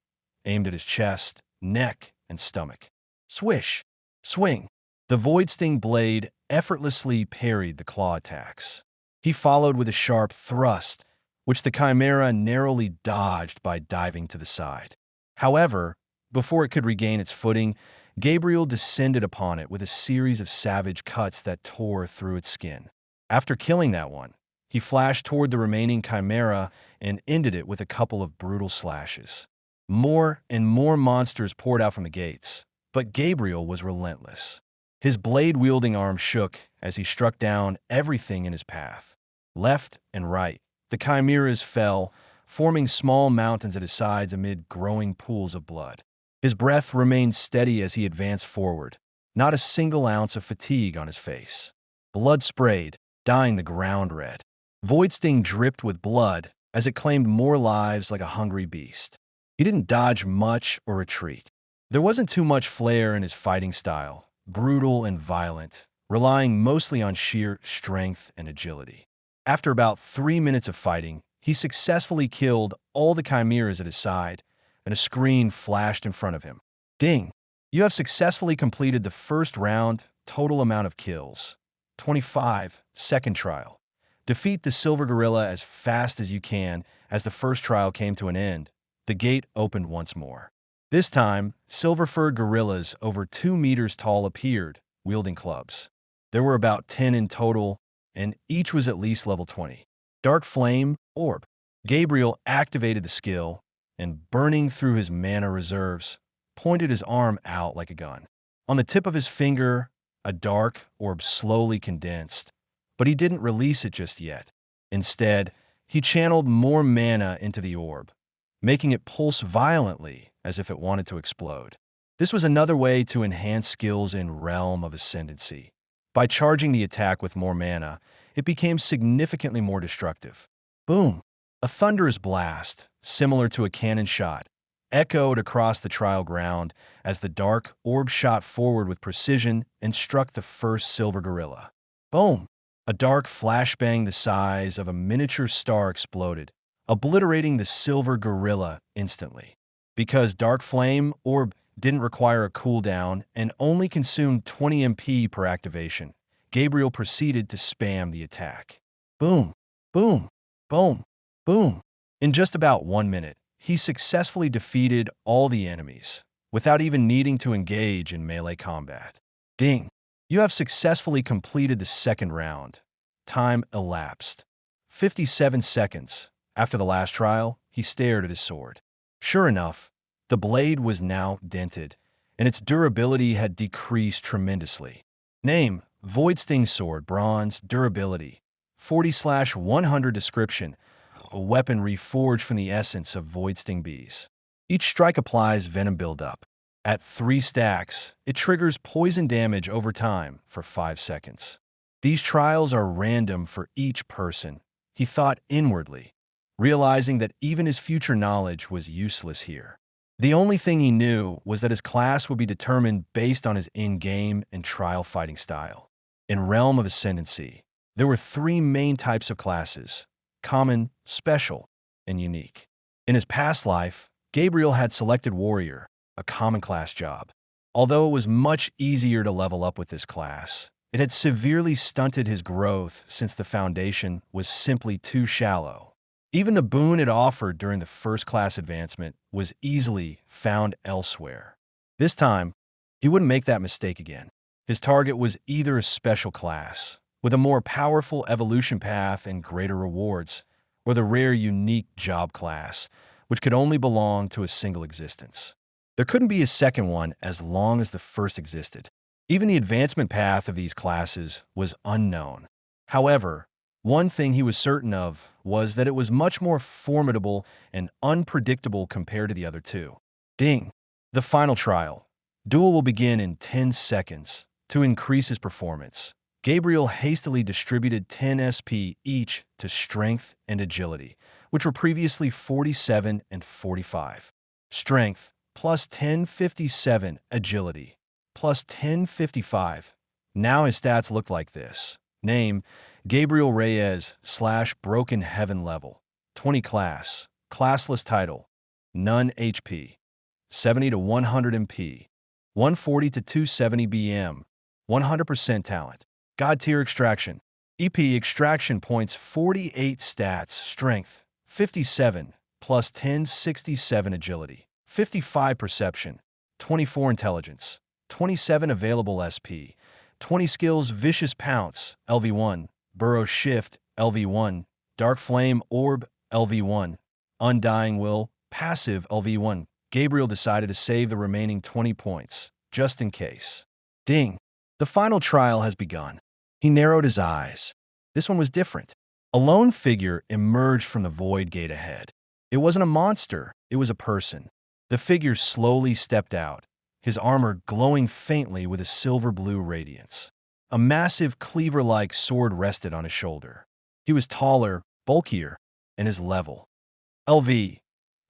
aimed at his chest, neck, and stomach. Swish! Swing! The Void Sting blade effortlessly parried the claw attacks. He followed with a sharp thrust, which the chimera narrowly dodged by diving to the side. However, before it could regain its footing, Gabriel descended upon it with a series of savage cuts that tore through its skin. After killing that one, he flashed toward the remaining chimera and ended it with a couple of brutal slashes. More and more monsters poured out from the gates, but Gabriel was relentless. His blade-wielding arm shook as he struck down everything in his path. Left and right, the chimeras fell, forming small mountains at his sides amid growing pools of blood. His breath remained steady as he advanced forward, not a single ounce of fatigue on his face. Blood sprayed, dyeing the ground red. Void Sting dripped with blood as it claimed more lives like a hungry beast. He didn't dodge much or retreat. There wasn't too much flair in his fighting style, brutal and violent, relying mostly on sheer strength and agility. After about 3 minutes of fighting, he successfully killed all the chimeras at his side, and a screen flashed in front of him. Ding! You have successfully completed the first round, total amount of kills. 25, second trial. Defeat the silver gorilla as fast as you can. As the first trial came to an end, the gate opened once more. This time, silver-furred gorillas over 2 meters tall appeared, wielding clubs. There were about 10 in total, and each was at least level 20. Dark Flame Orb. Gabriel activated the skill, and burning through his mana reserves, pointed his arm out like a gun. On the tip of his finger, a dark orb slowly condensed, but he didn't release it just yet. Instead, he channeled more mana into the orb, making it pulse violently as if it wanted to explode. This was another way to enhance skills in Realm of Ascendancy. By charging the attack with more mana, it became significantly more destructive. Boom! A thunderous blast, similar to a cannon shot, echoed across the trial ground as the dark orb shot forward with precision and struck the first silver gorilla. Boom! A dark flashbang the size of a miniature star exploded, obliterating the silver gorilla instantly. Because Dark Flame Orb didn't require a cooldown and only consumed 20 MP per activation, Gabriel proceeded to spam the attack. Boom! Boom! Boom! Boom! In just about 1 minute, he successfully defeated all the enemies, without even needing to engage in melee combat. Ding! You have successfully completed the second round. Time elapsed. 57 seconds. After the last trial, he stared at his sword. Sure enough, the blade was now dented, and its durability had decreased tremendously. Name: Void Sting Sword, Bronze, Durability, 40/100 Description, a weapon reforged from the essence of Void Sting bees. Each strike applies venom buildup. At 3 stacks, it triggers poison damage over time for 5 seconds. These trials are random for each person, he thought inwardly, realizing that even his future knowledge was useless here. The only thing he knew was that his class would be determined based on his in-game and trial fighting style. In Realm of Ascendancy, there were 3 main types of classes: common, special, and unique. In his past life, Gabriel had selected Warrior, a common class job. Although it was much easier to level up with this class, it had severely stunted his growth since the foundation was simply too shallow. Even the boon it offered during the first class advancement was easily found elsewhere. This time, he wouldn't make that mistake again. His target was either a special class, with a more powerful evolution path and greater rewards, or the rare unique job class, which could only belong to a single existence. There couldn't be a second one as long as the first existed. Even the advancement path of these classes was unknown. However, one thing he was certain of was that it was much more formidable and unpredictable compared to the other two. Ding! The final trial. Duel will begin in 10 seconds. To increase his performance, Gabriel hastily distributed 10 SP each to Strength and Agility, which were previously 47 and 45. Strength plus 1057, Agility plus 1055. Now his stats looked like this. Name: Gabriel Reyes / Broken Heaven level. 20 class. Classless title. None HP. 70 to 100 MP. 140 to 270 BM. 100% talent. God tier extraction. EP extraction points 48 stats. Strength 57 plus 1067 agility. 55 perception. 24 intelligence. 27 available SP. 20 skills: Vicious Pounce, LV1, Burrow Shift, LV1, Dark Flame Orb, LV1, Undying Will, Passive, LV1. Gabriel decided to save the remaining 20 points, just in case. Ding! The final trial has begun. He narrowed his eyes. This one was different. A lone figure emerged from the void gate ahead. It wasn't a monster, it was a person. The figure slowly stepped out, his armor glowing faintly with a silver-blue radiance. A massive cleaver-like sword rested on his shoulder. He was taller, bulkier, and his level. LV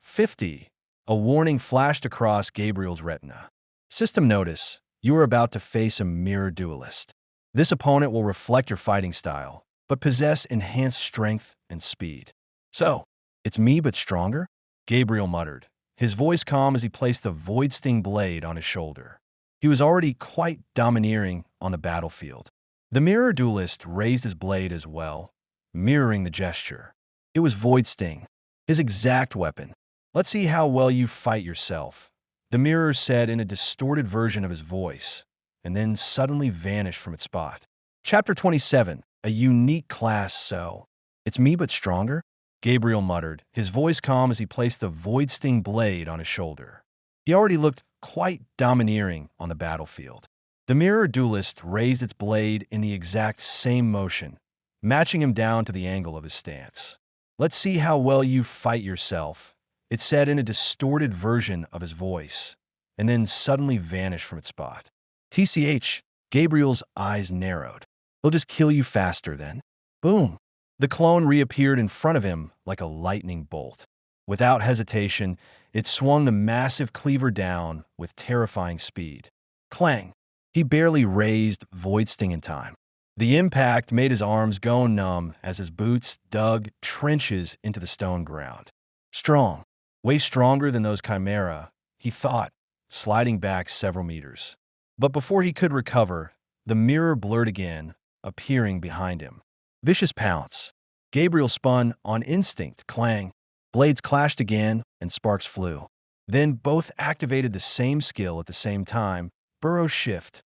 50. A warning flashed across Gabriel's retina. System notice: you are about to face a mirror duelist. This opponent will reflect your fighting style, but possess enhanced strength and speed. So, it's me but stronger? Gabriel muttered, his voice calm as he placed the Void Sting blade on his shoulder. He was already quite domineering on the battlefield. The mirror duelist raised his blade as well, mirroring the gesture. It was Void Sting, his exact weapon. Let's see how well you fight yourself, the mirror said in a distorted version of his voice, and then suddenly vanished from its spot. Chapter 27. A unique class. So, it's me but stronger? Gabriel muttered, his voice calm as he placed the Void Sting blade on his shoulder. He already looked quite domineering on the battlefield. The mirror duelist raised its blade in the exact same motion, matching him down to the angle of his stance. Let's see how well you fight yourself, it said in a distorted version of his voice, and then suddenly vanished from its spot. TCH, Gabriel's eyes narrowed. He'll just kill you faster then. Boom! The clone reappeared in front of him like a lightning bolt. Without hesitation, it swung the massive cleaver down with terrifying speed. Clang! He barely raised Void Sting in time. The impact made his arms go numb as his boots dug trenches into the stone ground. Strong. Way stronger than those Chimera, he thought, sliding back several meters. But before he could recover, the mirror blurred again, appearing behind him. Vicious Pounce. Gabriel spun on instinct. Clang. Blades clashed again, and sparks flew. Then both activated the same skill at the same time. Burrow Shift.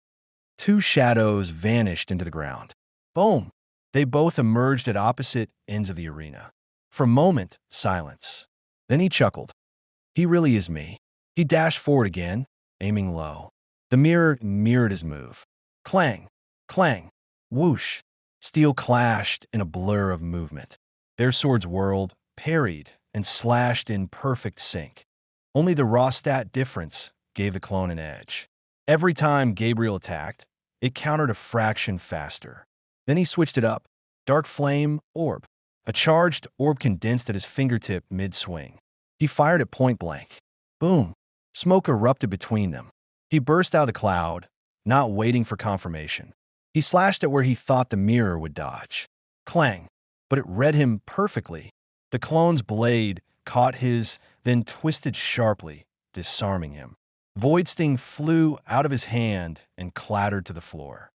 2 shadows vanished into the ground. Boom! They both emerged at opposite ends of the arena. For a moment, silence. Then he chuckled. He really is me. He dashed forward again, aiming low. The mirror mirrored his move. Clang! Clang! Whoosh! Steel clashed in a blur of movement. Their swords whirled, parried, and slashed in perfect sync. Only the raw stat difference gave the clone an edge. Every time Gabriel attacked, it countered a fraction faster. Then he switched it up. Dark Flame Orb. A charged orb condensed at his fingertip mid-swing. He fired it point blank. Boom. Smoke erupted between them. He burst out of the cloud, not waiting for confirmation. He slashed at where he thought the mirror would dodge. Clang. But it read him perfectly. The clone's blade caught his, then twisted sharply, disarming him. Void Sting flew out of his hand and clattered to the floor.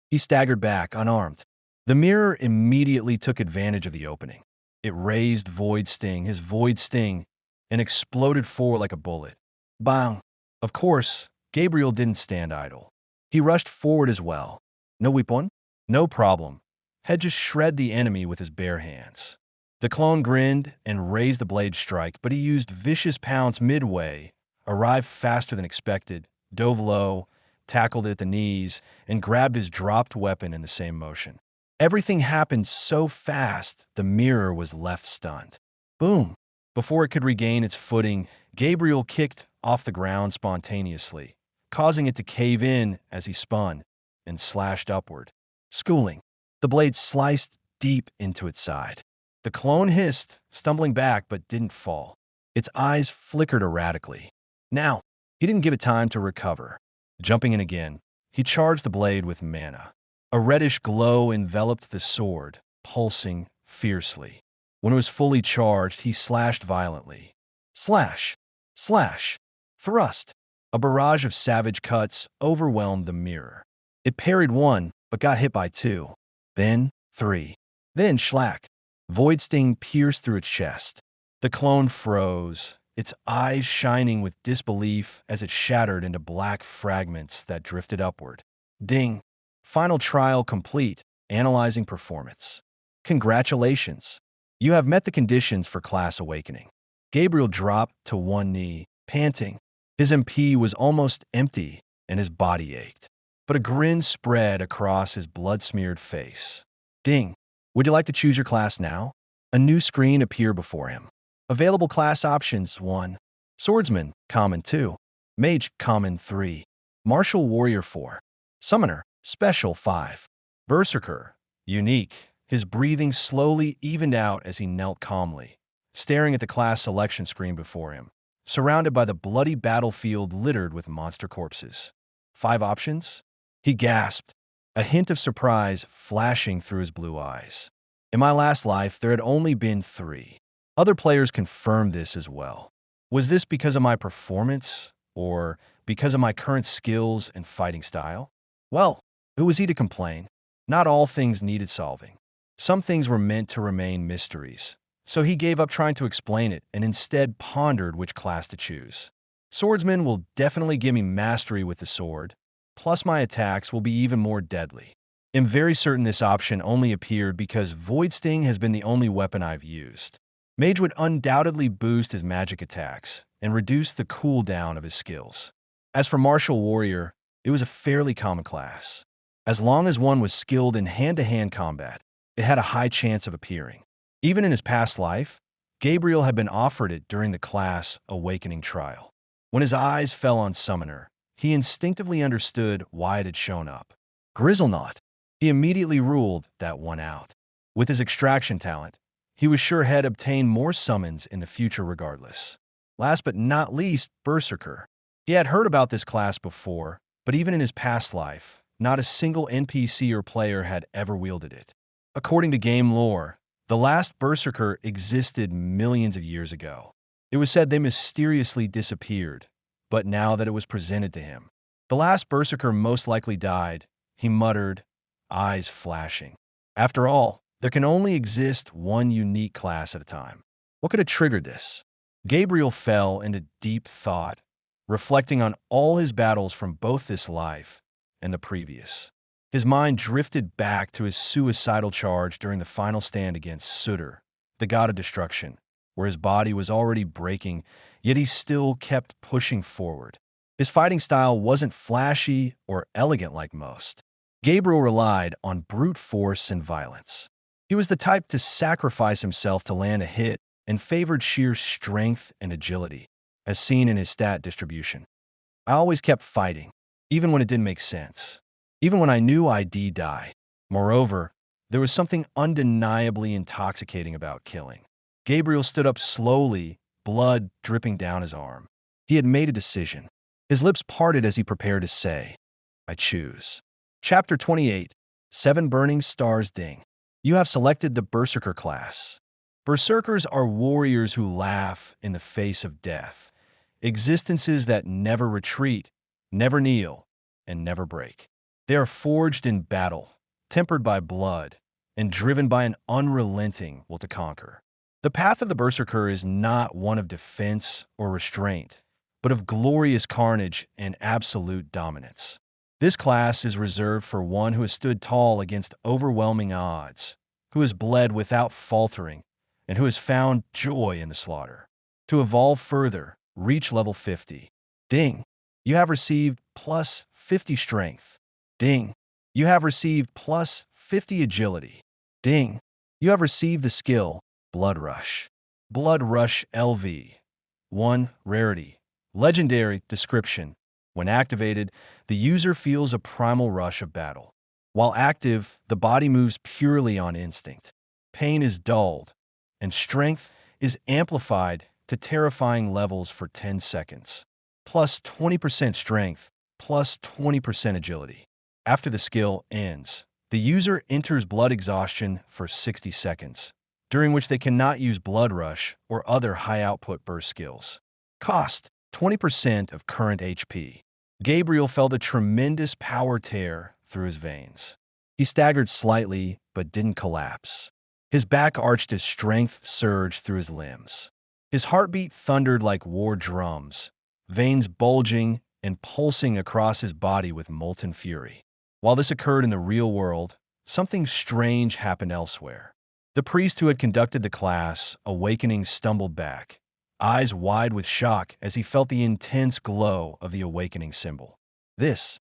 He staggered back, unarmed. The mirror immediately took advantage of the opening. It raised his Void Sting, and exploded forward like a bullet. Bang! Of course, Gabriel didn't stand idle. He rushed forward as well. No weapon? No problem. He'd just shred the enemy with his bare hands. The clone grinned and raised the blade strike, but he used vicious pounce midway, arrived faster than expected, dove low, tackled at the knees, and grabbed his dropped weapon in the same motion. Everything happened so fast, the mirror was left stunned. Boom! Before it could regain its footing, Gabriel kicked off the ground spontaneously, causing it to cave in as he spun and slashed upward. Schooling. The blade sliced deep into its side. The clone hissed, stumbling back but didn't fall. Its eyes flickered erratically. Now, he didn't give it time to recover. Jumping in again, he charged the blade with mana. A reddish glow enveloped the sword, pulsing fiercely. When it was fully charged, he slashed violently. Slash! Slash! Thrust! A barrage of savage cuts overwhelmed the mirror. It parried one, but got hit by two. Then three. Then schlack! Void Sting pierced through its chest. The clone froze, its eyes shining with disbelief as it shattered into black fragments that drifted upward. Ding! Final trial complete. Analyzing performance. Congratulations! You have met the conditions for Class Awakening. Gabriel dropped to one knee, panting. His MP was almost empty, and his body ached. But a grin spread across his blood-smeared face. Ding! Would you like to choose your class now? A new screen appeared before him. Available class options: 1. Swordsman, Common 2. Mage, Common 3. Martial Warrior 4. Summoner, Special 5. Berserker, Unique. His breathing slowly evened out as he knelt calmly, staring at the class selection screen before him, surrounded by the bloody battlefield littered with monster corpses. 5 options? He gasped, a hint of surprise flashing through his blue eyes. In my last life, there had only been 3. Other players confirmed this as well. Was this because of my performance, or because of my current skills and fighting style? Well, who was he to complain? Not all things needed solving. Some things were meant to remain mysteries, so he gave up trying to explain it and instead pondered which class to choose. Swordsman will definitely give me mastery with the sword, plus my attacks will be even more deadly. I'm very certain this option only appeared because Void Sting has been the only weapon I've used. Mage would undoubtedly boost his magic attacks and reduce the cooldown of his skills. As for Martial Warrior, it was a fairly common class. As long as one was skilled in hand-to-hand combat, it had a high chance of appearing. Even in his past life, Gabriel had been offered it during the Class Awakening trial. When his eyes fell on Summoner, he instinctively understood why it had shown up. Grizzlenaught. He immediately ruled that one out. With his extraction talent, he was sure he'd obtain more summons in the future regardless. Last but not least, Berserker. He had heard about this class before, but even in his past life, not a single NPC or player had ever wielded it. According to game lore, the last Berserker existed millions of years ago. It was said they mysteriously disappeared, but now that it was presented to him, the last Berserker most likely died, he muttered, eyes flashing. After all, there can only exist one unique class at a time. What could have triggered this? Gabriel fell into deep thought, reflecting on all his battles from both this life and the previous. His mind drifted back to his suicidal charge during the final stand against Sutter, the god of destruction, where his body was already breaking, yet he still kept pushing forward. His fighting style wasn't flashy or elegant like most. Gabriel relied on brute force and violence. He was the type to sacrifice himself to land a hit and favored sheer strength and agility. as seen in his stat distribution. I always kept fighting, even when it didn't make sense, even when I knew I'd die. Moreover, there was something undeniably intoxicating about killing. Gabriel stood up slowly, blood dripping down his arm. He had made a decision. His lips parted as he prepared to say, "I choose." Chapter 28, 7 Burning Stars Ding. You have selected the Berserker class. Berserkers are warriors who laugh in the face of death, existences that never retreat, never kneel, and never break. They are forged in battle, tempered by blood, and driven by an unrelenting will to conquer. The path of the Berserker is not one of defense or restraint, but of glorious carnage and absolute dominance. This class is reserved for one who has stood tall against overwhelming odds, who has bled without faltering, and who has found joy in the slaughter. To evolve further, reach level 50. Ding! You have received plus 50 strength. Ding! You have received plus 50 agility. Ding! You have received the skill Blood Rush. Blood Rush LV. 1. Rarity. Legendary description. When activated, the user feels a primal rush of battle. While active, the body moves purely on instinct. Pain is dulled, and strength is amplified to terrifying levels for 10 seconds. Plus 20% strength, plus 20% agility. After the skill ends, the user enters blood exhaustion for 60 seconds, during which they cannot use Blood Rush or other high-output burst skills. Cost: 20% of current HP. Gabriel felt a tremendous power tear through his veins. He staggered slightly, but didn't collapse. His back arched as strength surged through his limbs. His heartbeat thundered like war drums, veins bulging and pulsing across his body with molten fury. While this occurred in the real world, something strange happened elsewhere. The priest who had conducted the class, awakening, stumbled back, eyes wide with shock as he felt the intense glow of the awakening symbol. This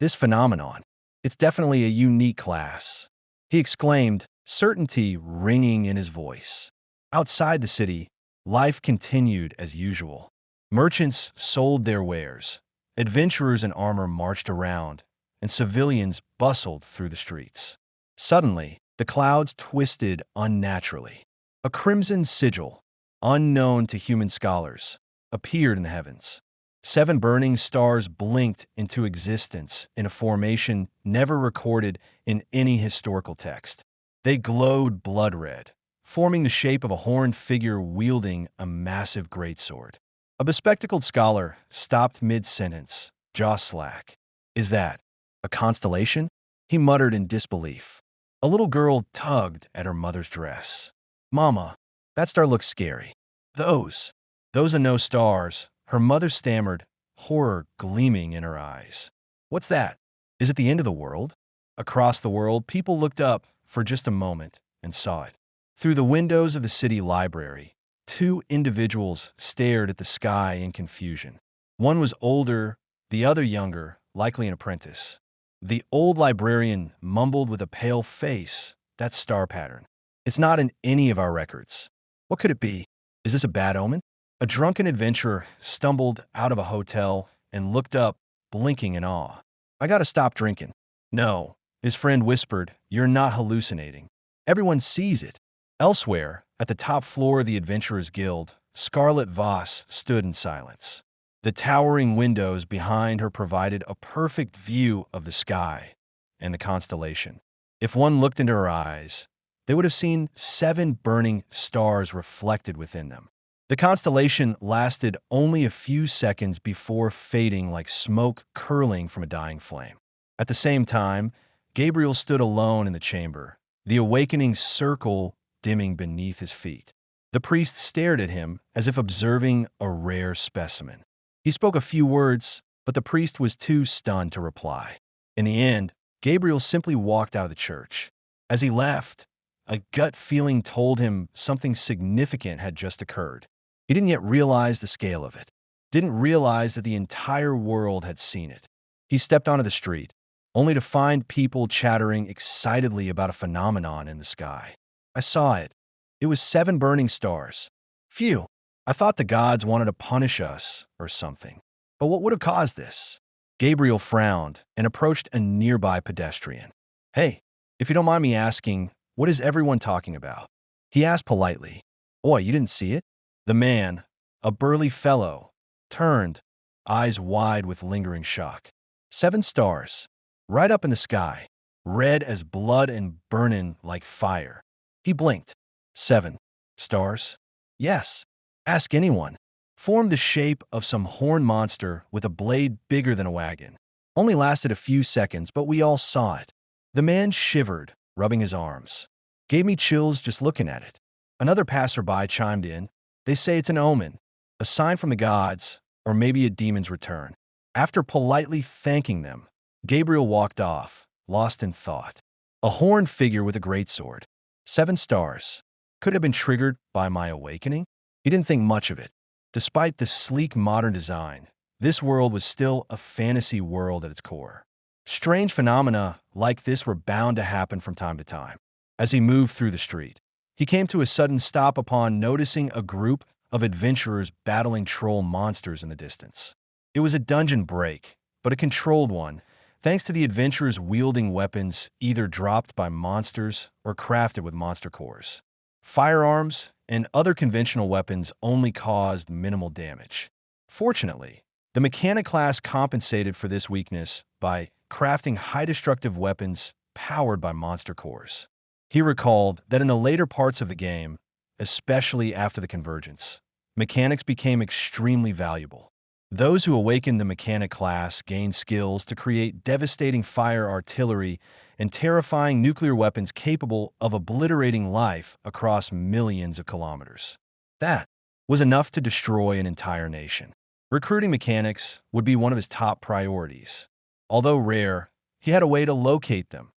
phenomenon, it's definitely a unique class, he exclaimed, certainty ringing in his voice. Outside the city, life continued as usual. Merchants sold their wares, adventurers in armor marched around, and civilians bustled through the streets. Suddenly, the clouds twisted unnaturally. A crimson sigil, unknown to human scholars, appeared in the heavens. 7 burning stars blinked into existence in a formation never recorded in any historical text. They glowed blood red, forming the shape of a horned figure wielding a massive greatsword. A bespectacled scholar stopped mid-sentence, jaw slack. "Is that a constellation?" he muttered in disbelief. A little girl tugged at her mother's dress. "Mama, that star looks scary." Those are no stars," her mother stammered, horror gleaming in her eyes. "What's that? Is it the end of the world?" Across the world, people looked up for just a moment and saw it. Through the windows of the city library, 2 individuals stared at the sky in confusion. One was older, the other younger, likely an apprentice. The old librarian mumbled with a pale face, "That star pattern. It's not in any of our records. What could it be? Is this a bad omen?" A drunken adventurer stumbled out of a hotel and looked up, blinking in awe. "I gotta stop drinking." "No," his friend whispered, "you're not hallucinating. Everyone sees it." Elsewhere, at the top floor of the Adventurers Guild, Scarlet Voss stood in silence. The towering windows behind her provided a perfect view of the sky and the constellation. If one looked into her eyes, they would have seen 7 burning stars reflected within them. The constellation lasted only a few seconds before fading like smoke curling from a dying flame. At the same time, Gabriel stood alone in the chamber, the awakening circle dimming beneath his feet. The priest stared at him as if observing a rare specimen. He spoke a few words, but the priest was too stunned to reply. In the end, Gabriel simply walked out of the church. As he left, a gut feeling told him something significant had just occurred. He didn't yet realize the scale of it, didn't realize that the entire world had seen it. He stepped onto the street, only to find people chattering excitedly about a phenomenon in the sky. "I saw it. It was 7 burning stars." "Phew, I thought the gods wanted to punish us or something. But what would have caused this? Gabriel frowned and approached a nearby pedestrian. Hey, if you don't mind me asking, what is everyone talking about? He asked politely. Oi, you didn't see it? The man, a burly fellow, turned, eyes wide with lingering shock. 7 stars, right up in the sky, red as blood and burning like fire. He blinked. 7 stars? Yes. Ask anyone. Formed the shape of some horned monster with a blade bigger than a wagon. Only lasted a few seconds, but we all saw it. The man shivered, rubbing his arms. Gave me chills just looking at it. Another passerby chimed in. They say it's an omen, a sign from the gods, or maybe a demon's return. After politely thanking them, Gabriel walked off, lost in thought. A horned figure with a greatsword. 7 stars. Could have been triggered by my awakening? He didn't think much of it. Despite the sleek modern design, this world was still a fantasy world at its core. Strange phenomena like this were bound to happen from time to time. As he moved through the street, he came to a sudden stop upon noticing a group of adventurers battling troll monsters in the distance. It was a dungeon break, but a controlled one, thanks to the adventurers wielding weapons either dropped by monsters or crafted with monster cores. Firearms and other conventional weapons only caused minimal damage. Fortunately, the mechanic class compensated for this weakness by crafting high destructive weapons powered by monster cores. He recalled that in the later parts of the game, especially after the convergence, mechanics became extremely valuable. Those who awakened the mechanic class gained skills to create devastating fire artillery and terrifying nuclear weapons capable of obliterating life across millions of kilometers. That was enough to destroy an entire nation. Recruiting mechanics would be one of his top priorities. Although rare, he had a way to locate them,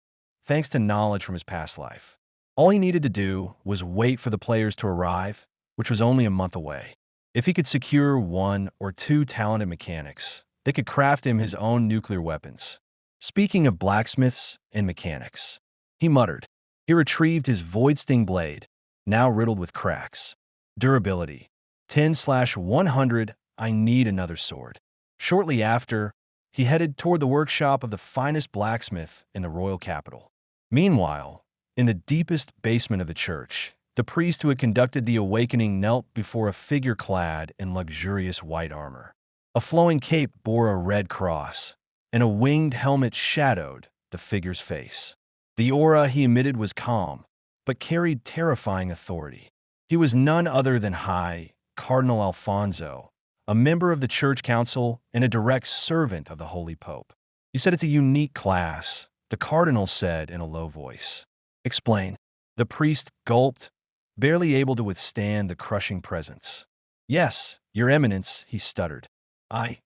thanks to knowledge from his past life. All he needed to do was wait for the players to arrive, which was only a month away. If he could secure 1 or 2 talented mechanics, they could craft him his own nuclear weapons. Speaking of blacksmiths and mechanics, he muttered. He retrieved his Void Sting blade, now riddled with cracks. Durability, 10/100, I need another sword. Shortly after, he headed toward the workshop of the finest blacksmith in the royal capital. Meanwhile, in the deepest basement of the church, the priest who had conducted the awakening knelt before a figure clad in luxurious white armor. A flowing cape bore a red cross, and a winged helmet shadowed the figure's face. The aura he emitted was calm, but carried terrifying authority. He was none other than High Cardinal Alfonso, a member of the church council and a direct servant of the Holy Pope. He said it's a unique class, the cardinal said in a low voice. Explain. The priest gulped, barely able to withstand the crushing presence. Yes, Your Eminence, he stuttered. I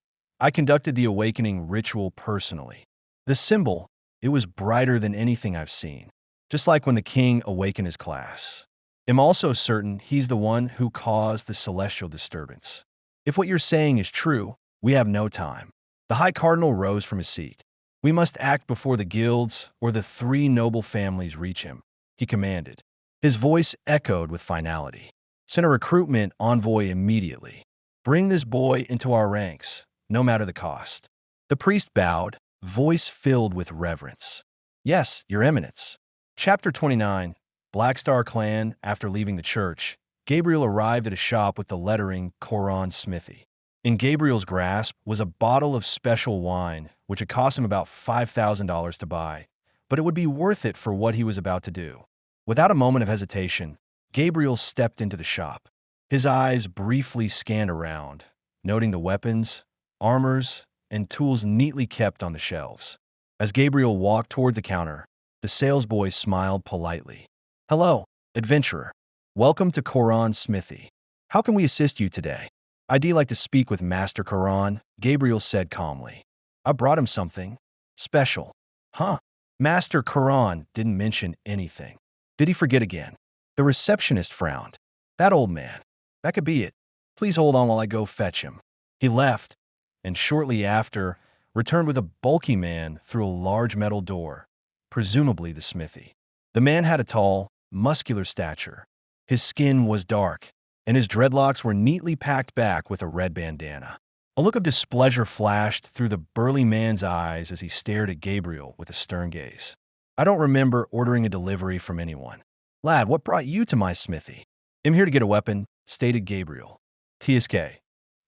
conducted the awakening ritual personally. The symbol, it was brighter than anything I've seen, just like when the king awakened his class. I'm also certain he's the one who caused the celestial disturbance. If what you're saying is true, we have no time. The High Cardinal rose from his seat. We must act before the guilds or the 3 noble families reach him, he commanded. His voice echoed with finality. Send a recruitment envoy immediately. Bring this boy into our ranks, no matter the cost. The priest bowed, voice filled with reverence. Yes, Your Eminence. Chapter 29, Black Star Clan. After leaving the church, Gabriel arrived at a shop with the lettering Koran Smithy. In Gabriel's grasp was a bottle of special wine, which had cost him about $5,000 to buy, but it would be worth it for what he was about to do. Without a moment of hesitation, Gabriel stepped into the shop. His eyes briefly scanned around, noting the weapons, armors, and tools neatly kept on the shelves. As Gabriel walked toward the counter, the salesboy smiled politely. Hello, adventurer. Welcome to Koran Smithy. How can we assist you today? I'd like to speak with Master Koran, Gabriel said calmly. I brought him something special. Huh? Master Koran didn't mention anything. Did he forget again? The receptionist frowned. That old man. That could be it. Please hold on while I go fetch him. He left, and shortly after, returned with a bulky man through a large metal door, presumably the smithy. The man had a tall, muscular stature. His skin was dark, and his dreadlocks were neatly packed back with a red bandana. A look of displeasure flashed through the burly man's eyes as he stared at Gabriel with a stern gaze. "I don't remember ordering a delivery from anyone. Lad, what brought you to my smithy?" "I'm here to get a weapon," stated Gabriel. "TSK."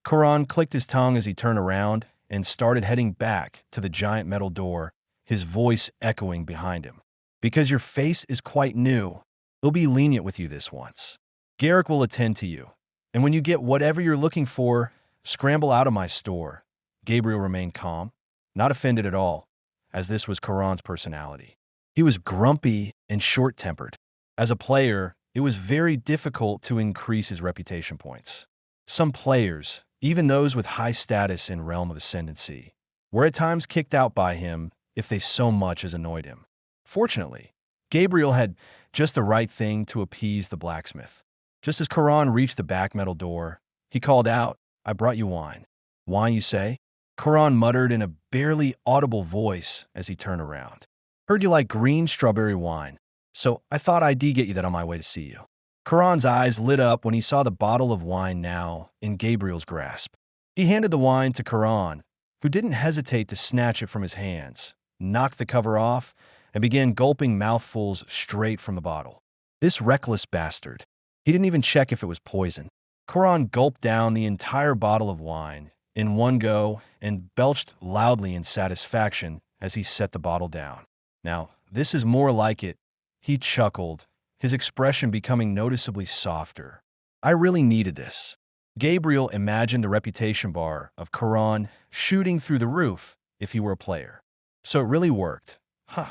Karan clicked his tongue as he turned around and started heading back to the giant metal door, his voice echoing behind him. "Because your face is quite new, he'll be lenient with you this once. Garrick will attend to you, and when you get whatever you're looking for, scramble out of my store." Gabriel remained calm, not offended at all, as this was Karan's personality. He was grumpy and short-tempered. As a player, it was very difficult to increase his reputation points. Some players, even those with high status in Realm of Ascendancy, were at times kicked out by him if they so much as annoyed him. Fortunately, Gabriel had just the right thing to appease the blacksmith. Just as Karan reached the back metal door, he called out, "I brought you wine." "Wine, you say?" Karan muttered in a barely audible voice as he turned around. "Heard you like green strawberry wine, so I thought I'd get you that on my way to see you." Karan's eyes lit up when he saw the bottle of wine now in Gabriel's grasp. He handed the wine to Karan, who didn't hesitate to snatch it from his hands, knocked the cover off, and began gulping mouthfuls straight from the bottle. This reckless bastard. He didn't even check if it was poison. Karan gulped down the entire bottle of wine in one go and belched loudly in satisfaction as he set the bottle down. "Now, this is more like it," he chuckled, his expression becoming noticeably softer. "I really needed this." Gabriel imagined the reputation bar of Karan shooting through the roof if he were a player. So it really worked. Huh.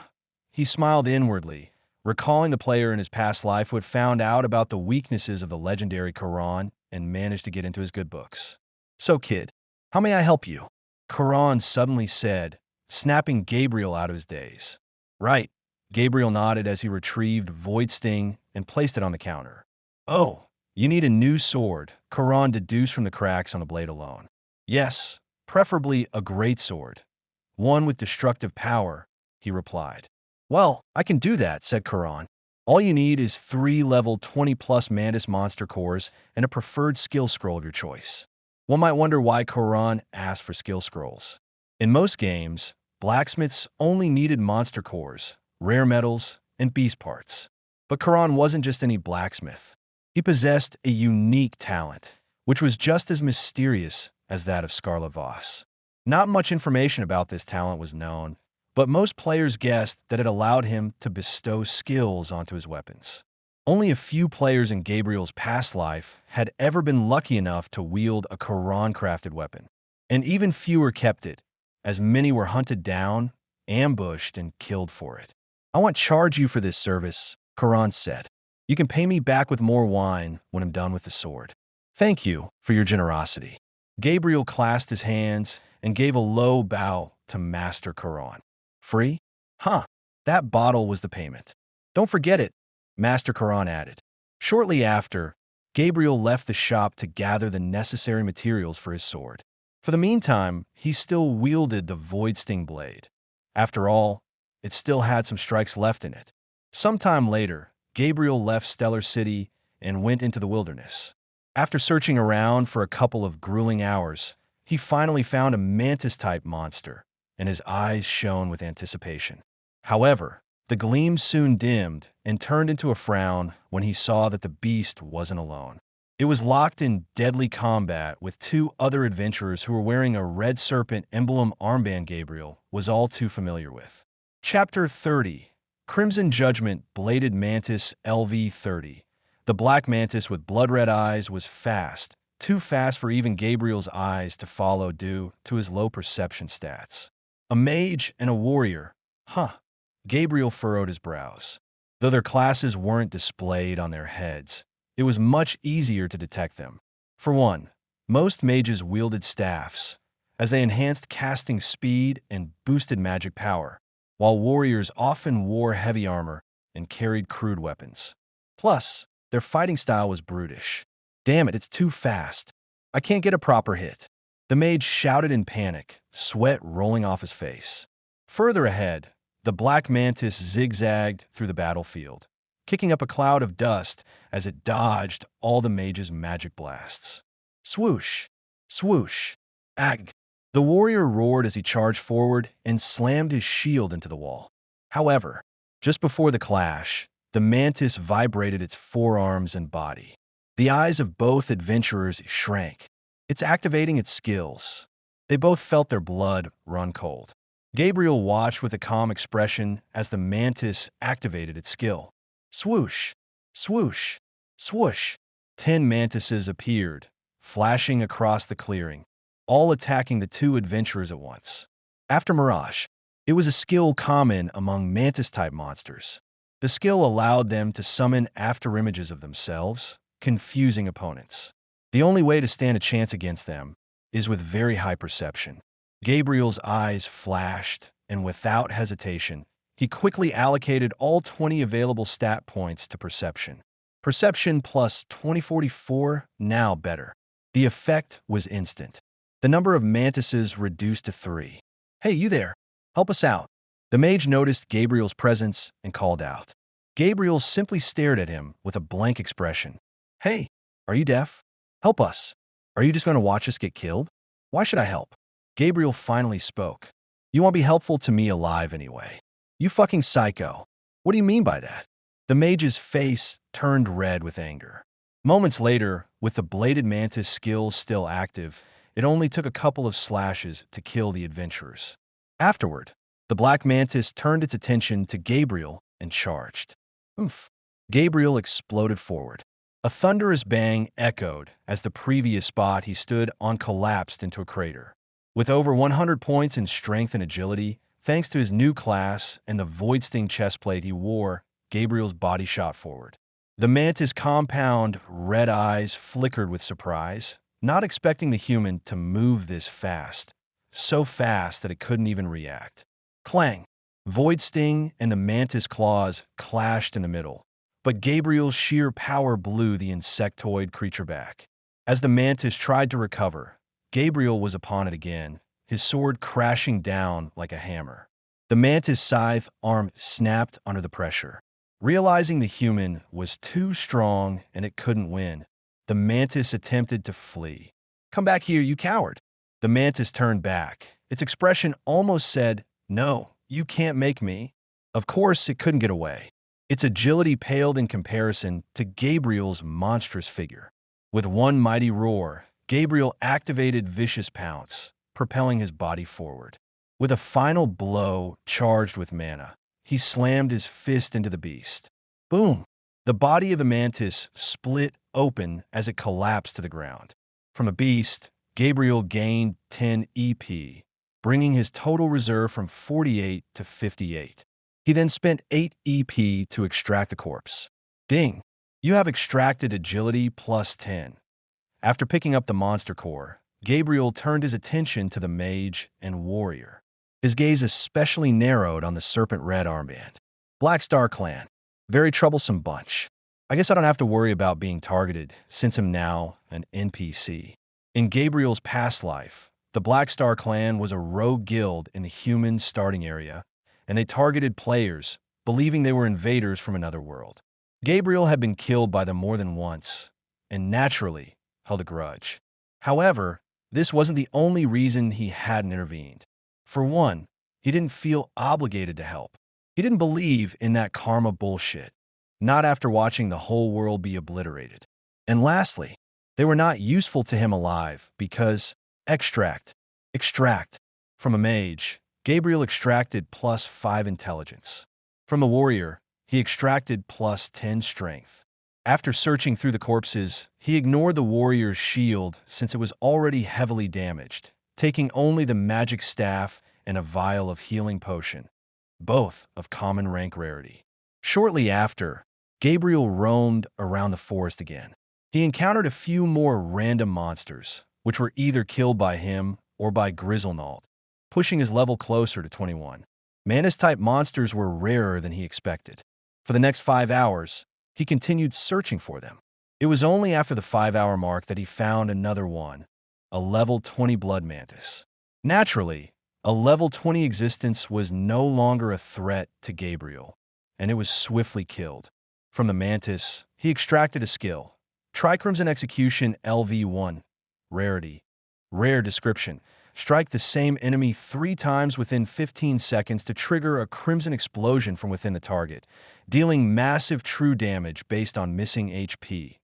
He smiled inwardly, recalling the player in his past life who had found out about the weaknesses of the legendary Karan and managed to get into his good books. "So, kid, how may I help you?" Karan suddenly said, snapping Gabriel out of his daze. "Right." Gabriel nodded as he retrieved Void Sting and placed it on the counter. "Oh, you need a new sword," Karan deduced from the cracks on the blade alone. "Yes, preferably a great sword. One with destructive power," he replied. "Well, I can do that," said Karan. "All you need is 3 level 20+ Mantis monster cores and a preferred skill scroll of your choice." One might wonder why Karan asked for skill scrolls. In most games, blacksmiths only needed monster cores, rare metals, and beast parts. But Karan wasn't just any blacksmith. He possessed a unique talent, which was just as mysterious as that of Scarlet Voss. Not much information about this talent was known, but most players guessed that it allowed him to bestow skills onto his weapons. Only a few players in Gabriel's past life had ever been lucky enough to wield a Karan-crafted weapon, and even fewer kept it, as many were hunted down, ambushed, and killed for it. "I won't charge you for this service," Karan said. "You can pay me back with more wine when I'm done with the sword." "Thank you for your generosity." Gabriel clasped his hands and gave a low bow to Master Karan. "Free? Huh, that bottle was the payment. Don't forget it," Master Karan added. Shortly after, Gabriel left the shop to gather the necessary materials for his sword. For the meantime, he still wielded the Void Sting blade. After all, it still had some strikes left in it. Sometime later, Gabriel left Stellar City and went into the wilderness. After searching around for a couple of grueling hours, he finally found a mantis-type monster, and his eyes shone with anticipation. However, the gleam soon dimmed and turned into a frown when he saw that the beast wasn't alone. It was locked in deadly combat with 2 other adventurers who were wearing a red serpent emblem armband Gabriel was all too familiar with. Chapter 30, Crimson Judgment Bladed Mantis LV-30. The black mantis with blood-red eyes was fast, too fast for even Gabriel's eyes to follow due to his low perception stats. A mage and a warrior. Huh. Gabriel furrowed his brows. Though their classes weren't displayed on their heads, it was much easier to detect them. For one, most mages wielded staffs, as they enhanced casting speed and boosted magic power, while warriors often wore heavy armor and carried crude weapons. Plus, their fighting style was brutish. "Damn it, it's too fast. I can't get a proper hit." The mage shouted in panic, sweat rolling off his face. Further ahead, the black mantis zigzagged through the battlefield, kicking up a cloud of dust as it dodged all the mage's magic blasts. Swoosh! Swoosh! Ag! The warrior roared as he charged forward and slammed his shield into the wall. However, just before the clash, the mantis vibrated its forearms and body. The eyes of both adventurers shrank. It's activating its skills. They both felt their blood run cold. Gabriel watched with a calm expression as the mantis activated its skill. Swoosh! Swoosh! Swoosh! 10 mantises appeared, flashing across the clearing, all attacking the two adventurers at once. After Mirage, it was a skill common among mantis-type monsters. The skill allowed them to summon afterimages of themselves, confusing opponents. The only way to stand a chance against them is with very high perception. Gabriel's eyes flashed, and without hesitation, he quickly allocated all 20 available stat points to perception. Perception plus 2044, now better. The effect was instant. The number of mantises reduced to 3. Hey, you there! Help us out. The mage noticed Gabriel's presence and called out. Gabriel simply stared at him with a blank expression. Hey, are you deaf? Help us. Are you just going to watch us get killed? Why should I help? Gabriel finally spoke. You won't be helpful to me alive anyway. You fucking psycho. What do you mean by that? The mage's face turned red with anger. Moments later, with the bladed mantis skill still active, it only took a couple of slashes to kill the adventurers. Afterward, the black mantis turned its attention to Gabriel and charged. Oomph! Gabriel exploded forward. A thunderous bang echoed as the previous spot he stood on collapsed into a crater. With over 100 points in strength and agility, thanks to his new class and the Void Sting chestplate he wore, Gabriel's body shot forward. The mantis' compound red eyes flickered with surprise, not expecting the human to move this fast, so fast that it couldn't even react. Clang! Void Sting and the mantis' claws clashed in the middle, but Gabriel's sheer power blew the insectoid creature back. As the mantis tried to recover, Gabriel was upon it again, his sword crashing down like a hammer. The mantis' scythe arm snapped under the pressure. Realizing the human was too strong and it couldn't win, the mantis attempted to flee. Come back here, you coward! The mantis turned back. Its expression almost said, no, you can't make me. Of course, it couldn't get away. Its agility paled in comparison to Gabriel's monstrous figure. With one mighty roar, Gabriel activated Vicious Pounce, propelling his body forward. With a final blow charged with mana, he slammed his fist into the beast. Boom! The body of the mantis split open as it collapsed to the ground. From a beast, Gabriel gained 10 EP, bringing his total reserve from 48 to 58. He then spent 8 EP to extract the corpse. Ding! You have extracted agility plus 10. After picking up the monster core, Gabriel turned his attention to the mage and warrior. His gaze especially narrowed on the serpent red armband. Black Star Clan. Very troublesome bunch. I guess I don't have to worry about being targeted, since I'm now an NPC. In Gabriel's past life, the Black Star Clan was a rogue guild in the human starting area, and they targeted players, believing they were invaders from another world. Gabriel had been killed by them more than once, and naturally held a grudge. However, this wasn't the only reason he hadn't intervened. For one, he didn't feel obligated to help. He didn't believe in that karma bullshit, not after watching the whole world be obliterated. And lastly, they were not useful to him alive because extract. From a mage, Gabriel extracted plus 5 intelligence. From a warrior, he extracted plus 10 strength. After searching through the corpses, he ignored the warrior's shield since it was already heavily damaged, taking only the magic staff and a vial of healing potion, both of common rank rarity. Shortly after, Gabriel roamed around the forest again. He encountered a few more random monsters, which were either killed by him or by Grizzlenald, pushing his level closer to 21. Mantis-type monsters were rarer than he expected. For the next 5 hours, he continued searching for them. It was only after the 5-hour mark that he found another one, a level 20 blood mantis. Naturally, a level 20 existence was no longer a threat to Gabriel, and it was swiftly killed. From the mantis, he extracted a skill. Try Crimson Execution LV1. Rarity. Rare description. Strike the same enemy 3 times within 15 seconds to trigger a crimson explosion from within the target, dealing massive true damage based on missing HP.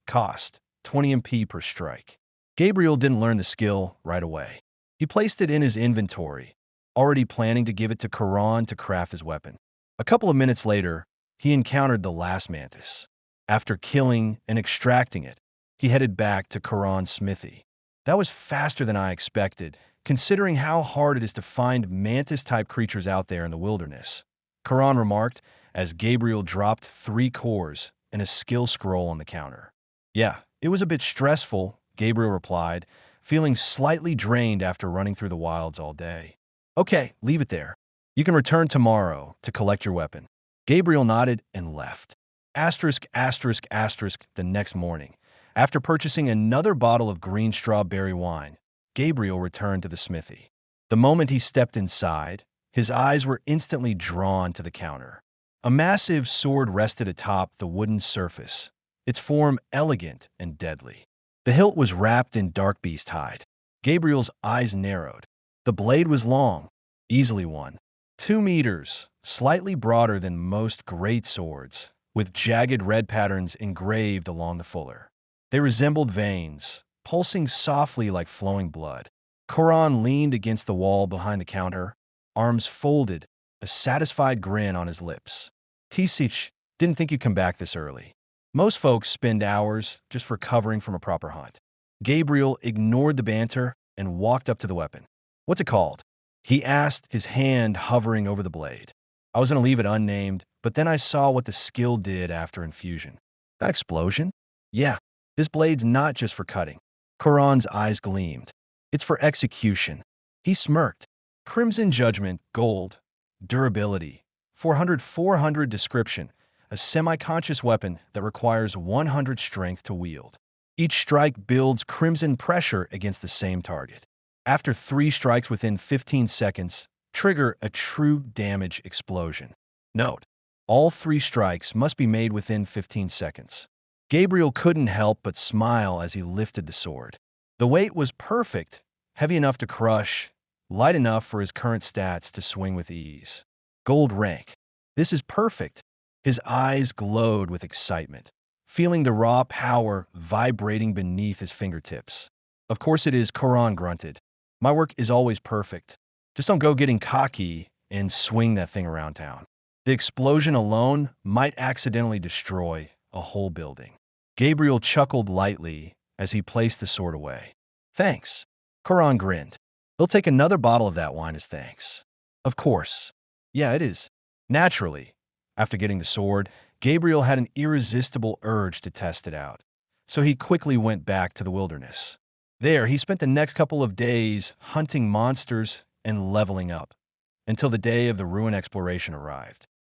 Cost: 20 MP per strike. Gabriel didn't learn the skill right away. He placed it in his inventory, already planning to give it to Karan to craft his weapon. A couple of minutes later, he encountered the last mantis. After killing and extracting it, he headed back to Karan's smithy. That was faster than I expected, considering how hard it is to find mantis-type creatures out there in the wilderness. Karan remarked as Gabriel dropped 3 cores and a skill scroll on the counter. Yeah, it was a bit stressful, Gabriel replied, feeling slightly drained after running through the wilds all day. Okay, leave it there. You can return tomorrow to collect your weapon. Gabriel nodded and left. The next morning, after purchasing another bottle of green strawberry wine, Gabriel returned to the smithy. The moment he stepped inside, his eyes were instantly drawn to the counter. A massive sword rested atop the wooden surface, its form elegant and deadly. The hilt was wrapped in dark beast hide. Gabriel's eyes narrowed. The blade was long, easily 2 meters, slightly broader than most great swords, with jagged red patterns engraved along the fuller. They resembled veins, pulsing softly like flowing blood. Karan leaned against the wall behind the counter, arms folded, a satisfied grin on his lips. Tisich, didn't think you'd come back this early. Most folks spend hours just recovering from a proper hunt. Gabriel ignored the banter and walked up to the weapon. What's it called? He asked, his hand hovering over the blade. I was going to leave it unnamed, but then I saw what the skill did after infusion. That explosion? Yeah, this blade's not just for cutting. Karan's eyes gleamed. It's for execution. He smirked. Crimson Judgment, gold. Durability. 400 description. A semi-conscious weapon that requires 100 strength to wield. Each strike builds crimson pressure against the same target. After 3 strikes within 15 seconds, trigger a true damage explosion. Note: all 3 strikes must be made within 15 seconds. Gabriel couldn't help but smile as he lifted the sword. The weight was perfect, heavy enough to crush, light enough for his current stats to swing with ease. Gold rank. This is perfect. His eyes glowed with excitement, feeling the raw power vibrating beneath his fingertips. Of course it is, Karan grunted. My work is always perfect. Just don't go getting cocky and swing that thing around town. The explosion alone might accidentally destroy a whole building. Gabriel chuckled lightly as he placed the sword away. Thanks. Karan grinned. He'll take another bottle of that wine as thanks. Of course. Yeah, it is. Naturally. After getting the sword, Gabriel had an irresistible urge to test it out. So he quickly went back to the wilderness. There, he spent the next couple of days hunting monsters and leveling up, until the day of the ruin exploration arrived.